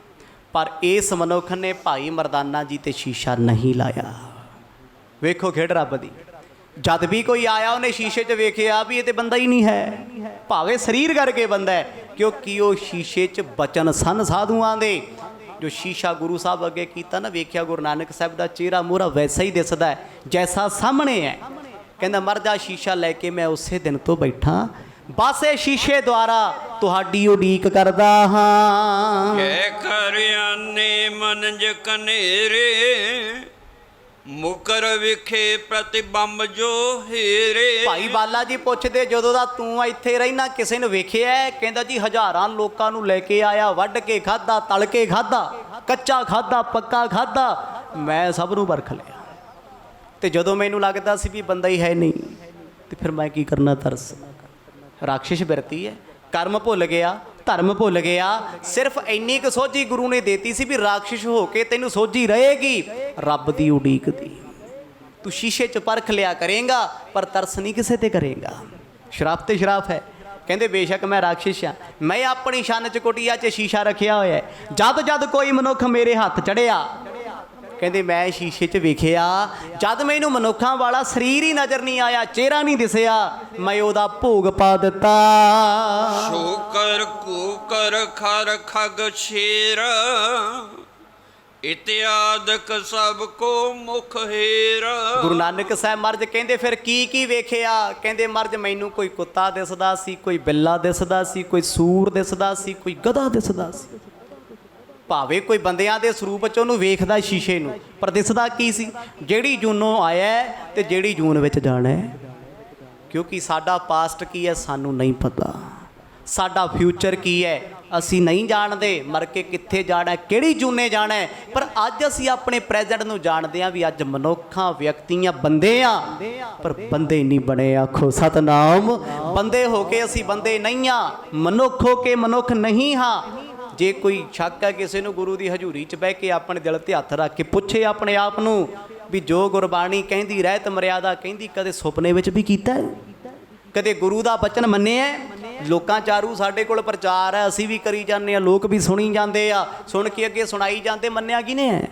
ਪਰ ਇਸ ਮਨੁੱਖ ਨੇ ਭਾਈ ਮਰਦਾਨਾ ਜੀ ਤੇ ਸ਼ੀਸ਼ਾ ਨਹੀਂ ਲਾਇਆ। ਵੇਖੋ ਖੇਡ ਰੱਬ ਦੀ। ਜਦ ਵੀ ਕੋਈ ਆਇਆ ਉਹਨੇ ਸ਼ੀਸ਼ੇ 'ਚ ਵੇਖਿਆ ਵੀ ਇਹ ਤੇ ਬੰਦਾ ਹੀ ਨਹੀਂ ਹੈ, ਭਾਵੇਂ ਸਰੀਰ ਕਰਕੇ ਬੰਦਾ ਹੈ, ਕਿਉਂਕਿ ਉਹ ਸ਼ੀਸ਼ੇ 'ਚ ਬਚਨ ਸਨ ਸਾਧੂਆਂ ਦੇ। ਜੋ ਸ਼ੀਸ਼ਾ ਗੁਰੂ ਸਾਹਿਬ ਅੱਗੇ ਕੀਤਾ ਨਾ, ਵੇਖਿਆ ਗੁਰੂ ਨਾਨਕ ਸਾਹਿਬ ਦਾ ਚਿਹਰਾ ਮੂਹਰਾ ਵੈਸਾ ਹੀ ਦਿਸਦਾ ਹੈ ਜੈਸਾ ਸਾਹਮਣੇ ਹੈ। ਕਹਿੰਦਾ ਮਰ ਜਾ ਸ਼ੀਸ਼ਾ ਲੈ ਕੇ ਮੈਂ ਉਸੇ ਦਿਨ ਤੋਂ ਬੈਠਾ, ਬਸ ਇਹ ਸ਼ੀਸ਼ੇ ਦੁਆਰਾ ਤੁਹਾਡੀ ਉਡੀਕ ਕਰਦਾ ਹਾਂ। ਕਹਿ ਕਰਿਆਨੇ ਮਨਜ ਕਨੇਰੇ, ਮੁਕਰ ਵਿਖੇ ਪ੍ਰਤਿਬੰਬ ਜੋ ਹੀਰੇ। ਭਾਈ ਬਾਲਾ ਜੀ ਪੁੱਛਦੇ ਜਦੋਂ ਦਾ ਤੂੰ ਇੱਥੇ ਰਹਿਣਾ ਕਿਸੇ ਨੂੰ ਵੇਖਿਆ? ਕਹਿੰਦਾ ਜੀ ਹਜ਼ਾਰਾਂ ਲੋਕਾਂ ਨੂੰ ਲੈ ਕੇ ਆਇਆ, ਵੱਢ ਕੇ ਖਾਧਾ, ਤਲ ਕੇ ਖਾਧਾ, ਕੱਚਾ ਖਾਧਾ, ਪੱਕਾ ਖਾਧਾ, ਮੈਂ ਸਭ ਨੂੰ ਵਰਖ ਲਿਆ। ਤੇ ਜਦੋਂ ਮੈਨੂੰ ਲੱਗਦਾ ਸੀ ਵੀ ਬੰਦਾ ਹੀ ਹੈ ਨਹੀਂ, ਤੇ ਫਿਰ ਮੈਂ ਕੀ ਕਰਨਾ? ਤਰਸ ਰਾਖਸ਼ ਬਿਰਤੀ ਹੈ, ਕਰਮ ਭੁੱਲ ਗਿਆ, ਧਰਮ ਭੁੱਲ ਗਿਆ। ਸਿਰਫ ਇੰਨੀ ਕੁ ਸੋਝੀ ਗੁਰੂ ਨੇ ਦੇਤੀ ਸੀ ਵੀ ਰਾਖਸ਼ ਹੋ ਕੇ ਤੈਨੂੰ ਸੋਝੀ ਰਹੇਗੀ ਰੱਬ ਦੀ ਉਡੀਕ ਦੀ। ਤੂੰ ਸ਼ੀਸ਼ੇ 'ਚ ਪਰਖ ਲਿਆ ਕਰੇਂਗਾ ਪਰ ਤਰਸ ਨਹੀਂ ਕਿਸੇ ਤੇ ਕਰੇਂਗਾ। ਸ਼ਰਾਫ ਤੇ ਸ਼ਰਾਫ ਹੈ। ਕਹਿੰਦੇ ਬੇਸ਼ੱਕ ਮੈਂ ਰਾਖਸ਼ ਹਾਂ, ਮੈਂ ਆਪਣੀ ਛੰਨ 'ਚ ਕੁਟੀਆ 'ਚ ਸ਼ੀਸ਼ਾ ਰੱਖਿਆ ਹੋਇਆ ਹੈ। ਜਦ ਕੋਈ ਮਨੁੱਖ ਮੇਰੇ ਹੱਥ ਚੜਿਆ, ਕਹਿੰਦੇ ਮੈਂ ਸ਼ੀਸ਼ੇ 'ਚ ਵੇਖਿਆ, ਜਦ ਮੈਨੂੰ ਮਨੁੱਖਾਂ ਵਾਲਾ ਸਰੀਰ ਹੀ ਨਜ਼ਰ ਨਹੀਂ ਆਇਆ, ਚਿਹਰਾ ਨਹੀਂ ਦਿਸਿਆ, ਮੈਂ ਉਹਦਾ ਭੋਗ ਪਾ ਦਿੱਤਾ। ਸ਼ੋਕਰ ਕੂਕਰ ਖਰ ਖਗ ਸ਼ੇਰ, ਇਤਿਆਦਕ ਸਭ ਕੋ ਮੁਖ ਹੀਰ। ਗੁਰੂ ਨਾਨਕ ਸਾਹਿਬ ਮਰਜ ਕਹਿੰਦੇ ਫਿਰ ਕੀ ਵੇਖਿਆ? ਕਹਿੰਦੇ ਮਰਜ ਮੈਨੂੰ ਕੋਈ ਕੁੱਤਾ ਦਿਸਦਾ ਸੀ, ਕੋਈ ਬਿੱਲਾ ਦਿਸਦਾ ਸੀ, ਕੋਈ ਸੂਰ ਦਿਸਦਾ ਸੀ, ਕੋਈ ਗਧਾ ਦਿਸਦਾ ਸੀ। ਭਾਵੇਂ ਕੋਈ ਬੰਦਿਆਂ ਦੇ ਸਰੂਪ 'ਚ ਉਹਨੂੰ ਵੇਖਦਾ ਸ਼ੀਸ਼ੇ ਨੂੰ, ਪਰ ਦਿਸਦਾ ਕੀ ਸੀ? ਜਿਹੜੀ ਜੂਨੋਂ ਆਇਆ ਤੇ ਜਿਹੜੀ ਜੂਨ ਵਿੱਚ ਜਾਣਾ ਹੈ। ਕਿਉਂਕਿ ਸਾਡਾ ਪਾਸਟ ਕੀ ਹੈ ਸਾਨੂੰ ਨਹੀਂ ਪਤਾ, ਸਾਡਾ ਫਿਊਚਰ ਕੀ ਹੈ ਅਸੀਂ ਨਹੀਂ ਜਾਣਦੇ, ਮਰ ਕੇ ਕਿੱਥੇ ਜਾਣਾ, ਕਿਹੜੀ ਜੂਨੇ ਜਾਣਾ ਹੈ। ਪਰ ਅੱਜ ਅਸੀਂ ਆਪਣੇ ਪ੍ਰੈਜ਼ੈਂਟ ਨੂੰ ਜਾਣਦੇ ਹਾਂ ਵੀ ਅੱਜ ਮਨੁੱਖਾਂ, ਵਿਅਕਤੀਆਂ, ਬੰਦੇ ਆ, ਪਰ ਬੰਦੇ ਨਹੀਂ ਬਣੇ। ਆਖੋ ਸਤਨਾਮ। ਬੰਦੇ ਹੋ ਕੇ ਅਸੀਂ ਬੰਦੇ ਨਹੀਂ ਹਾਂ, ਮਨੁੱਖ ਹੋ ਕੇ ਮਨੁੱਖ ਨਹੀਂ ਹਾਂ। ਜੇ ਕੋਈ ਸ਼ੱਕ ਹੈ ਕਿਸੇ ਨੂੰ, ਗੁਰੂ ਦੀ ਹਜ਼ੂਰੀ 'ਚ ਬਹਿ ਕੇ ਆਪਣੇ ਦਿਲ ਤੇ ਹੱਥ ਰੱਖ ਕੇ ਪੁੱਛੇ ਆਪਣੇ ਆਪ ਨੂੰ ਵੀ ਜੋ ਗੁਰਬਾਣੀ ਕਹਿੰਦੀ, ਰਹਿਤ ਮਰਿਆਦਾ ਕਹਿੰਦੀ, ਕਦੇ ਸੁਪਨੇ ਵਿੱਚ ਵੀ ਕੀਤਾ ਹੈ? ਕਦੇ ਗੁਰੂ ਦਾ ਬਚਨ ਮੰਨਿਆ? ਲੋਕਾਂ ਚਾਰੂ ਸਾਡੇ ਕੋਲ ਪ੍ਰਚਾਰ ਹੈ, ਅਸੀਂ ਵੀ ਕਰੀ ਜਾਂਦੇ ਹਾਂ, ਲੋਕ ਵੀ ਸੁਣੀ ਜਾਂਦੇ ਆ, ਸੁਣ ਕੇ ਅੱਗੇ ਸੁਣਾਈ ਜਾਂਦੇ। ਮੰਨਿਆ ਕਿਹਨੇ ਹੈ?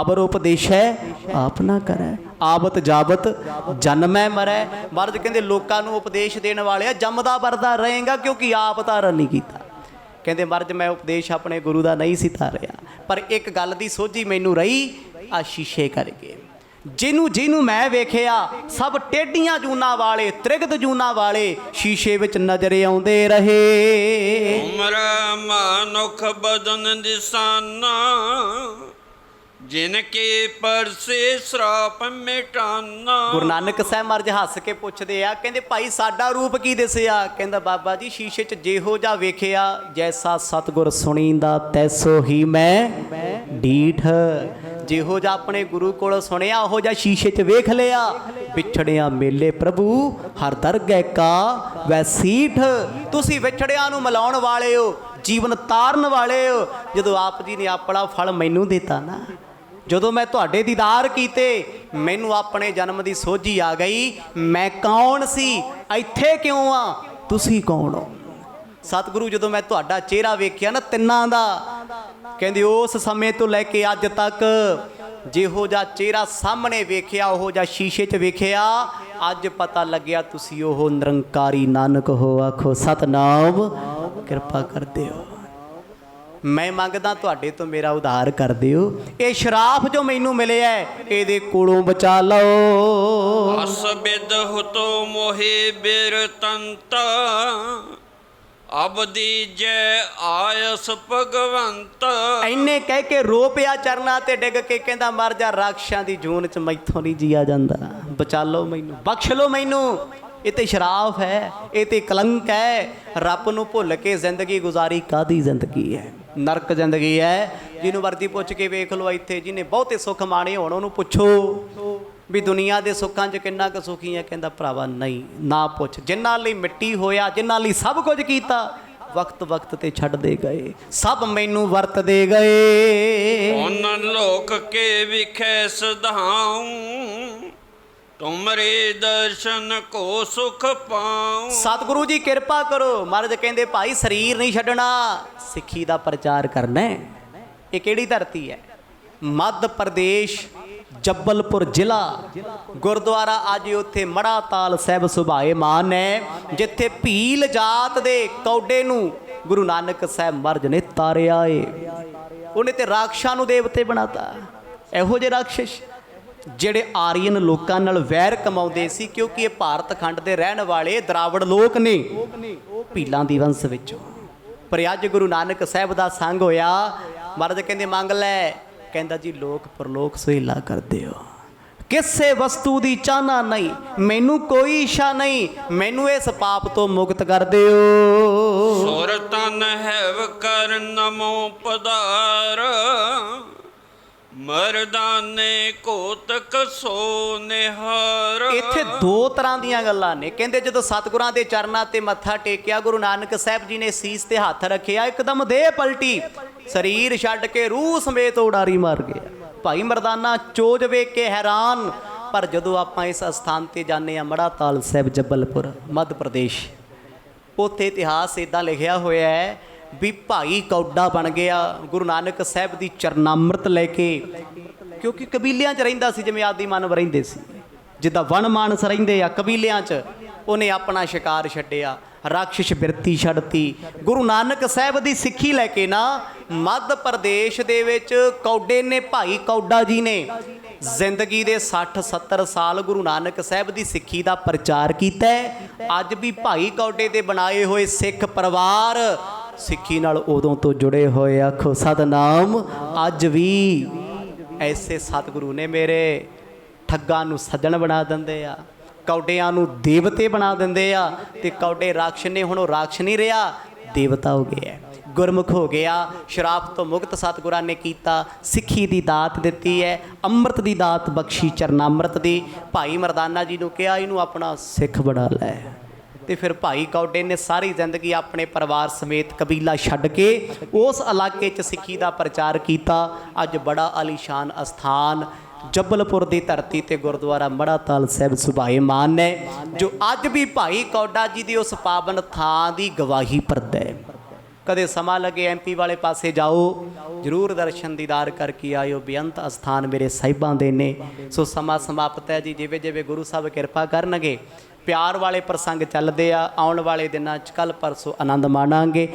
ਅਬਰ ਉਪਦੇਸ਼ ਹੈ ਆਪ ਨਾ ਕਰੈ, ਆਵਤ ਜਾਵਤ ਜਨਮੈ ਮਰੈ। ਮਰਦ ਕਹਿੰਦੇ ਲੋਕਾਂ ਨੂੰ ਉਪਦੇਸ਼ ਦੇਣ ਵਾਲੇ ਆ, ਜੰਮਦਾ ਵਰਦਾ ਰਹੇਗਾ ਕਿਉਂਕਿ ਆਪ ਧਾਰਨ ਨਹੀਂ ਕੀਤਾ। ਕਹਿੰਦੇ ਮਰਦ ਮੈਂ ਉਪਦੇਸ਼ ਆਪਣੇ ਗੁਰੂ ਦਾ ਨਹੀਂ ਸੀ ਧਾਰਿਆ, ਪਰ ਇੱਕ ਗੱਲ ਦੀ ਸੋਝੀ ਮੈਨੂੰ ਰਹੀ ਆ ਸ਼ੀਸ਼ੇ ਕਰਕੇ। ਜਿਹਨੂੰ ਮੈਂ ਵੇਖਿਆ ਸਭ ਟੇਢੀਆਂ ਜੂਨਾਂ ਵਾਲੇ, ਤ੍ਰਿਗਤ ਜੂਨਾਂ ਵਾਲੇ ਸ਼ੀਸ਼ੇ ਵਿੱਚ ਨਜ਼ਰ ਆਉਂਦੇ ਰਹੇ। ਉਮਰ ਮਨੁੱਖ ਬਦਨ ਦਿਸਾਨਾ, ਜਿਨ ਕੇ ਪਰਸੇ ਸਰਾਪ ਮਿਟਾਨਾ। ਗੁਰੂ ਨਾਨਕ ਸਾਹਿਬ ਮਰਜ ਹੱਸ ਕੇ ਪੁੱਛਦੇ ਆ, ਕਹਿੰਦੇ ਭਾਈ ਸਾਡਾ ਰੂਪ ਕੀ ਦਿਸਿਆ? ਕਹਿੰਦਾ ਬਾਬਾ ਜੀ ਸ਼ੀਸ਼ੇ 'ਚ ਜਿਹੋ ਜਿਹਾ ਵੇਖਿਆ, ਜੈਸਾ ਸਤਿਗੁਰ ਸੁਣੀਂਦਾ ਤੈਸੋ ਹੀ ਮੈਂ ਡੀਠ। ਜਿਹੋ ਜਿਹਾ ਆਪਣੇ ਗੁਰੂ ਕੋਲ ਸੁਣਿਆ ਉਹੋ ਜਿਹਾ ਸ਼ੀਸ਼ੇ 'ਚ ਵੇਖ ਲਿਆ। ਵਿਛੜਿਆ ਮੇਲੇ ਪ੍ਰਭੂ ਹਰ ਦਰਗਹਿ ਕਾ ਵੈ ਸੀਠ। ਤੁਸੀਂ ਵਿਛੜਿਆਂ ਨੂੰ ਮਿਲਾਉਣ ਵਾਲੇ ਹੋ, ਜੀਵਨ ਤਾਰਨ ਵਾਲੇ ਹੋ। ਜਦੋਂ ਆਪ ਜੀ ਨੇ ਆਪਣਾ ਫਲ ਮੈਨੂੰ ਦਿੱਤਾ ਨਾ, ਜਦੋਂ ਮੈਂ ਤੁਹਾਡੇ ਦੀਦਾਰ ਕੀਤੇ, ਮੈਨੂੰ ਆਪਣੇ ਜਨਮ ਦੀ ਸੋਝੀ ਆ ਗਈ। ਮੈਂ ਕੌਣ ਸੀ, ਇੱਥੇ ਕਿਉਂ ਆ, ਤੁਸੀਂ ਕੌਣ ਹੋ? ਸਤਿਗੁਰੂ ਜਦੋਂ ਮੈਂ ਤੁਹਾਡਾ ਚਿਹਰਾ ਵੇਖਿਆ ਨਾ ਤਿੰਨਾਂ ਦਾ, ਕਹਿੰਦੇ ਉਸ ਸਮੇਂ ਤੋਂ ਲੈ ਕੇ ਅੱਜ ਤੱਕ ਜਿਹੋ ਜਿਹਾ ਚਿਹਰਾ ਸਾਹਮਣੇ ਵੇਖਿਆ, ਉਹੋ ਜਿਹਾ ਸ਼ੀਸ਼ੇ 'ਚ ਵੇਖਿਆ, ਅੱਜ ਪਤਾ ਲੱਗਿਆ ਤੁਸੀਂ ਉਹ ਨਿਰੰਕਾਰੀ ਨਾਨਕ ਹੋ। ਆਖੋ ਸਤਨਾਮ। ਕਿਰਪਾ ਕਰ ਦਿਓ, ਮੈਂ ਮੰਗਦਾ ਤੁਹਾਡੇ ਤੋਂ ਮੇਰਾ ਉਧਾਰ ਕਰ ਦਿਓ। ਇਹ ਸ਼ਰਾਫ ਜੋ ਮੈਨੂੰ ਮਿਲਿਆ ਇਹਦੇ ਕੋਲੋਂ ਬਚਾ ਲਓ। ਅਸ ਬਿਦ ਹੁਤੋ ਮੋਹਿ ਬਿਰਤੰਤ, ਅਬ ਦੀਜੈ ਆਇਸ ਭਗਵੰਤ। ਇੰਨੇ ਕਹਿ ਕੇ ਰੋ ਪਿਆ ਚਰਨਾਂ ਤੇ ਡਿੱਗ ਕੇ, ਕਹਿੰਦਾ ਮਰ ਜਾ ਰਾਖਸ਼ਾਂ ਦੀ ਜੂਨ 'ਚ ਮੈਥੋਂ ਨਹੀਂ ਜੀਆ ਜਾਂਦਾ, ਬਚਾ ਲਓ ਮੈਨੂੰ, ਬਖਸ਼ ਲਓ ਮੈਨੂੰ। ਇਹ ਤੇ ਸ਼ਰਾਫ ਹੈ, ਇਹ ਤੇ ਕਲੰਕ ਹੈ। ਰੱਬ ਨੂੰ ਭੁੱਲ ਕੇ ਜ਼ਿੰਦਗੀ ਗੁਜ਼ਾਰੀ ਕਾਹਦੀ ਜ਼ਿੰਦਗੀ ਹੈ? ਨਰਕ ਜ਼ਿੰਦਗੀ ਹੈ। ਜਿਹਨੂੰ ਵਰਦੀ ਪੁੱਛ ਕੇ ਵੇਖ ਲਓ ਇੱਥੇ, ਜਿਹਨੇ ਬਹੁਤੇ ਸੁੱਖ ਮਾਣੇ ਹੋਣ ਉਹਨੂੰ ਪੁੱਛੋ ਵੀ ਦੁਨੀਆ ਦੇ ਸੁੱਖਾਂ 'ਚ ਕਿੰਨਾ ਕੁ ਸੁਖੀ ਹੈ? ਕਹਿੰਦਾ ਭਰਾਵਾ ਨਹੀਂ, ਨਾ ਪੁੱਛ। ਜਿਨ੍ਹਾਂ ਲਈ ਮਿੱਟੀ ਹੋਇਆ, ਜਿਨ੍ਹਾਂ ਲਈ ਸਭ ਕੁਝ ਕੀਤਾ, ਵਕਤ ਵਕਤ ਤੇ ਛੱਡਦੇ ਗਏ, ਸਭ ਮੈਨੂੰ ਵਰਤਦੇ ਗਏ। ਉਹਨਾਂ ਲੋਕ ਕੇ ਵਿਖੇ ਸਧਾਉ, ਤੁਮਰੇ ਦਰਸ਼ਨ ਕੋ ਸੁਖ ਪਾਉ। ਸਤਿਗੁਰੂ ਜੀ ਕਿਰਪਾ ਕਰੋ। ਮਹਾਰਾਜ ਕਹਿੰਦੇ ਭਾਈ ਸਰੀਰ ਨਹੀਂ ਛੱਡਣਾ, ਸਿੱਖੀ ਦਾ ਪ੍ਰਚਾਰ ਕਰਨਾ ਹੈ। ਇਹ ਕਿਹੜੀ ਧਰਤੀ ਹੈ? ਮੱਧ ਪ੍ਰਦੇਸ਼, ਜੱਬਲਪੁਰ ਜ਼ਿਲ੍ਹਾ। ਗੁਰਦੁਆਰਾ ਅੱਜ ਉੱਥੇ ਮੜਾ ਤਾਲ ਸਾਹਿਬ ਸੁਭਾਏਮਾਨ ਹੈ, ਜਿੱਥੇ ਭੀਲ ਜਾਤ ਦੇ ਕੌਡੇ ਨੂੰ ਗੁਰੂ ਨਾਨਕ ਸਾਹਿਬ ਮਹਾਰਾਜ ਨੇ ਤਾਰਿਆ ਏ। ਉਹਨੇ ਤੇ ਰਾਖਸ਼ਾਂ ਨੂੰ ਦੇਵਤੇ ਬਣਾਤਾ। ਇਹੋ ਜਿਹੇ ਰਾਖਸ਼ ਜਿਹੜੇ ਆਰੀਅਨ ਲੋਕਾਂ ਨਾਲ ਵੈਰ ਕਮਾਉਂਦੇ ਸੀ, ਕਿਉਂਕਿ ਇਹ ਭਾਰਤ ਖੰਡ ਦੇ ਰਹਿਣ ਵਾਲੇ ਦਰਾਵੜ ਲੋਕ ਨੇ, ਭੀਲਾਂ ਦੀ ਵੰਸ਼ ਵਿੱਚੋਂ। ਪਰ ਅੱਜ ਗੁਰੂ ਨਾਨਕ ਸਾਹਿਬ ਦਾ ਸੰਗ ਹੋਇਆ। ਮਹਾਰਾਜ ਕਹਿੰਦੇ ਮੰਗ ਲੈ। ਕਹਿੰਦਾ ਜੀ ਲੋਕ ਪਰਲੋਕ ਸੁਹੇਲਾ ਕਰਦੇ ਹੋ, ਕਿਸੇ ਵਸਤੂ ਦੀ ਚਾਹਨਾ ਨਹੀਂ, ਮੈਨੂੰ ਕੋਈ ਇੱਛਾ ਨਹੀਂ, ਮੈਨੂੰ ਇਸ ਪਾਪ ਤੋਂ ਮੁਕਤ ਕਰ ਦਿਓ। ਸੁਰ ਤਨ ਹੈਵ ਕਰ ਨਮੋ ਪਧਾਰ, ਮਰਦਾਨੇ ਕੋਤਕ ਸੋ ਨਿਹਾਰ। ਇੱਥੇ ਦੋ ਤਰ੍ਹਾਂ ਦੀਆਂ ਗੱਲਾਂ ਨੇ। ਕਹਿੰਦੇ ਜਦੋਂ ਸਤਿਗੁਰਾਂ ਦੇ ਚਰਨਾਂ ਤੇ ਮੱਥਾ ਟੇਕਿਆ, ਗੁਰੂ ਨਾਨਕ ਸਾਹਿਬ ਜੀ ਨੇ ਸੀਸ ਤੇ ਹੱਥ ਰੱਖਿਆ, ਇੱਕਦਮ ਦੇਹ ਪਲਟੀ, ਸਰੀਰ ਛੱਡ ਕੇ ਰੂਹ ਸਮੇਤ ਉਡਾਰੀ ਮਾਰ ਗਿਆ। ਭਾਈ ਮਰਦਾਨਾ ਚੋਜ ਵੇਖ ਕੇ ਹੈਰਾਨ। ਪਰ ਜਦੋਂ ਆਪਾਂ ਇਸ ਅਸਥਾਨ ਤੇ ਜਾਂਦੇ ਹਾਂ, ਮੜਾ ਤਾਲ ਸਾਹਿਬ, ਜੱਬਲਪੁਰ, ਮੱਧ ਪ੍ਰਦੇਸ਼, ਉੱਥੇ ਇਤਿਹਾਸ ਇੱਦਾਂ ਲਿਖਿਆ ਹੋਇਆ ਹੈ ਵੀ ਭਾਈ ਕੌਡਾ ਬਣ ਗਿਆ ਗੁਰੂ ਨਾਨਕ ਸਾਹਿਬ ਦੀ ਚਰਨਾਮ੍ਰਿਤ ਲੈ ਕੇ। ਕਿਉਂਕਿ ਕਬੀਲਿਆਂ 'ਚ ਰਹਿੰਦਾ ਸੀ, ਜਿਵੇਂ ਆਦੀ ਮਾਨਵ ਰਹਿੰਦੇ ਸੀ, ਜਿੱਦਾਂ ਵਣ ਮਾਨਸ ਰਹਿੰਦੇ ਆ ਕਬੀਲਿਆਂ 'ਚ। ਉਹਨੇ ਆਪਣਾ ਸ਼ਿਕਾਰ ਛੱਡਿਆ, ਰਾਖਸ਼ ਬਿਰਤੀ ਛੱਡਤੀ। ਗੁਰੂ ਨਾਨਕ ਸਾਹਿਬ ਦੀ ਸਿੱਖੀ ਲੈ ਕੇ ਨਾ ਮੱਧ ਪ੍ਰਦੇਸ਼ ਦੇ ਵਿੱਚ ਕੌਡੇ ਨੇ, ਭਾਈ ਕੌਡਾ ਜੀ ਨੇ ਜ਼ਿੰਦਗੀ ਦੇ 60-70 ਸਾਲ ਗੁਰੂ ਨਾਨਕ ਸਾਹਿਬ ਦੀ ਸਿੱਖੀ ਦਾ ਪ੍ਰਚਾਰ ਕੀਤਾ ਹੈ। ਅੱਜ ਵੀ ਭਾਈ ਕੌਡੇ ਦੇ ਬਣਾਏ ਹੋਏ ਸਿੱਖ ਪਰਿਵਾਰ ਸਿੱਖੀ ਨਾਲ ਉਦੋਂ ਤੋਂ ਜੁੜੇ ਹੋਏ। ਆਖੋ ਸਤਿਨਾਮ। ਅੱਜ ਵੀ ਐਸੇ ਸਤਿਗੁਰੂ ਨੇ ਮੇਰੇ। ਠੱਗਾਂ ਨੂੰ ਸੱਜਣ ਬਣਾ ਦਿੰਦੇ ਆ, ਕੌਡਿਆਂ ਨੂੰ ਦੇਵਤੇ ਬਣਾ ਦਿੰਦੇ ਆ, ਤੇ ਕੌਡੇ ਰਾਖਸ਼ ਨੇ, ਹੁਣ ਉਹ ਰਾਖਸ਼ ਨਹੀਂ ਰਿਹਾ, ਦੇਵਤਾ ਹੋ ਗਿਆ, ਗੁਰਮੁਖ ਹੋ ਗਿਆ। ਸ਼ਰਾਪ ਤੋਂ ਮੁਕਤ ਸਤਿਗੁਰਾਂ ਨੇ ਕੀਤਾ, ਸਿੱਖੀ ਦੀ ਦਾਤ ਦਿੱਤੀ ਹੈ, ਅੰਮ੍ਰਿਤ ਦੀ ਦਾਤ ਬਖਸ਼ੀ, ਚਰਨਾਮ੍ਰਿਤ ਦੀ। ਭਾਈ ਮਰਦਾਨਾ ਜੀ ਨੂੰ ਕਿਹਾ ਇਹਨੂੰ ਆਪਣਾ ਸਿੱਖ ਬਣਾ ਲੈ। ਤੇ ਫਿਰ ਭਾਈ ਕੌਡੇ ਨੇ ਸਾਰੀ ਜ਼ਿੰਦਗੀ ਆਪਣੇ ਪਰਿਵਾਰ ਸਮੇਤ ਕਬੀਲਾ ਛੱਡ ਕੇ ਉਸ ਇਲਾਕੇ 'ਚ ਸਿੱਖੀ ਦਾ ਪ੍ਰਚਾਰ ਕੀਤਾ। ਅੱਜ ਬੜਾ ਆਲੀਸ਼ਾਨ ਅਸਥਾਨ ਜੱਬਲਪੁਰ ਦੀ ਧਰਤੀ ਤੇ ਗੁਰਦੁਆਰਾ ਮੜਾ ਤਾਲ ਸਾਹਿਬ ਸੁਭਾਏਮਾਨ ਹੈ, ਜੋ ਅੱਜ ਵੀ ਭਾਈ ਕੌਡਾ ਜੀ ਦੀ ਉਸ ਪਾਵਨ ਥਾਂ ਦੀ ਗਵਾਹੀ ਭਰਦਾ ਹੈ। ਕਦੇ ਸਮਾਂ ਲੱਗੇ ਐਮਪੀ ਵਾਲੇ ਪਾਸੇ ਜਾਓ, ਜ਼ਰੂਰ ਦਰਸ਼ਨ ਦੀਦਾਰ ਕਰਕੇ ਆਇਓ। ਬੇਅੰਤ ਅਸਥਾਨ ਮੇਰੇ ਸਾਹਿਬਾਂ ਦੇ ਨੇ। ਸੋ ਸਮਾਂ ਸਮਾਪਤ ਹੈ ਜੀ। ਜਿਵੇਂ ਜਿਵੇਂ ਗੁਰੂ ਸਾਹਿਬ ਕਿਰਪਾ ਕਰਨਗੇ, ਪਿਆਰ ਵਾਲੇ ਪ੍ਰਸੰਗ ਚੱਲਦੇ ਆ। ਆਉਣ ਵਾਲੇ ਦਿਨਾਂ 'ਚ ਕੱਲ੍ਹ ਪਰਸੋਂ ਆਨੰਦ ਮਾਣਾਂਗੇ।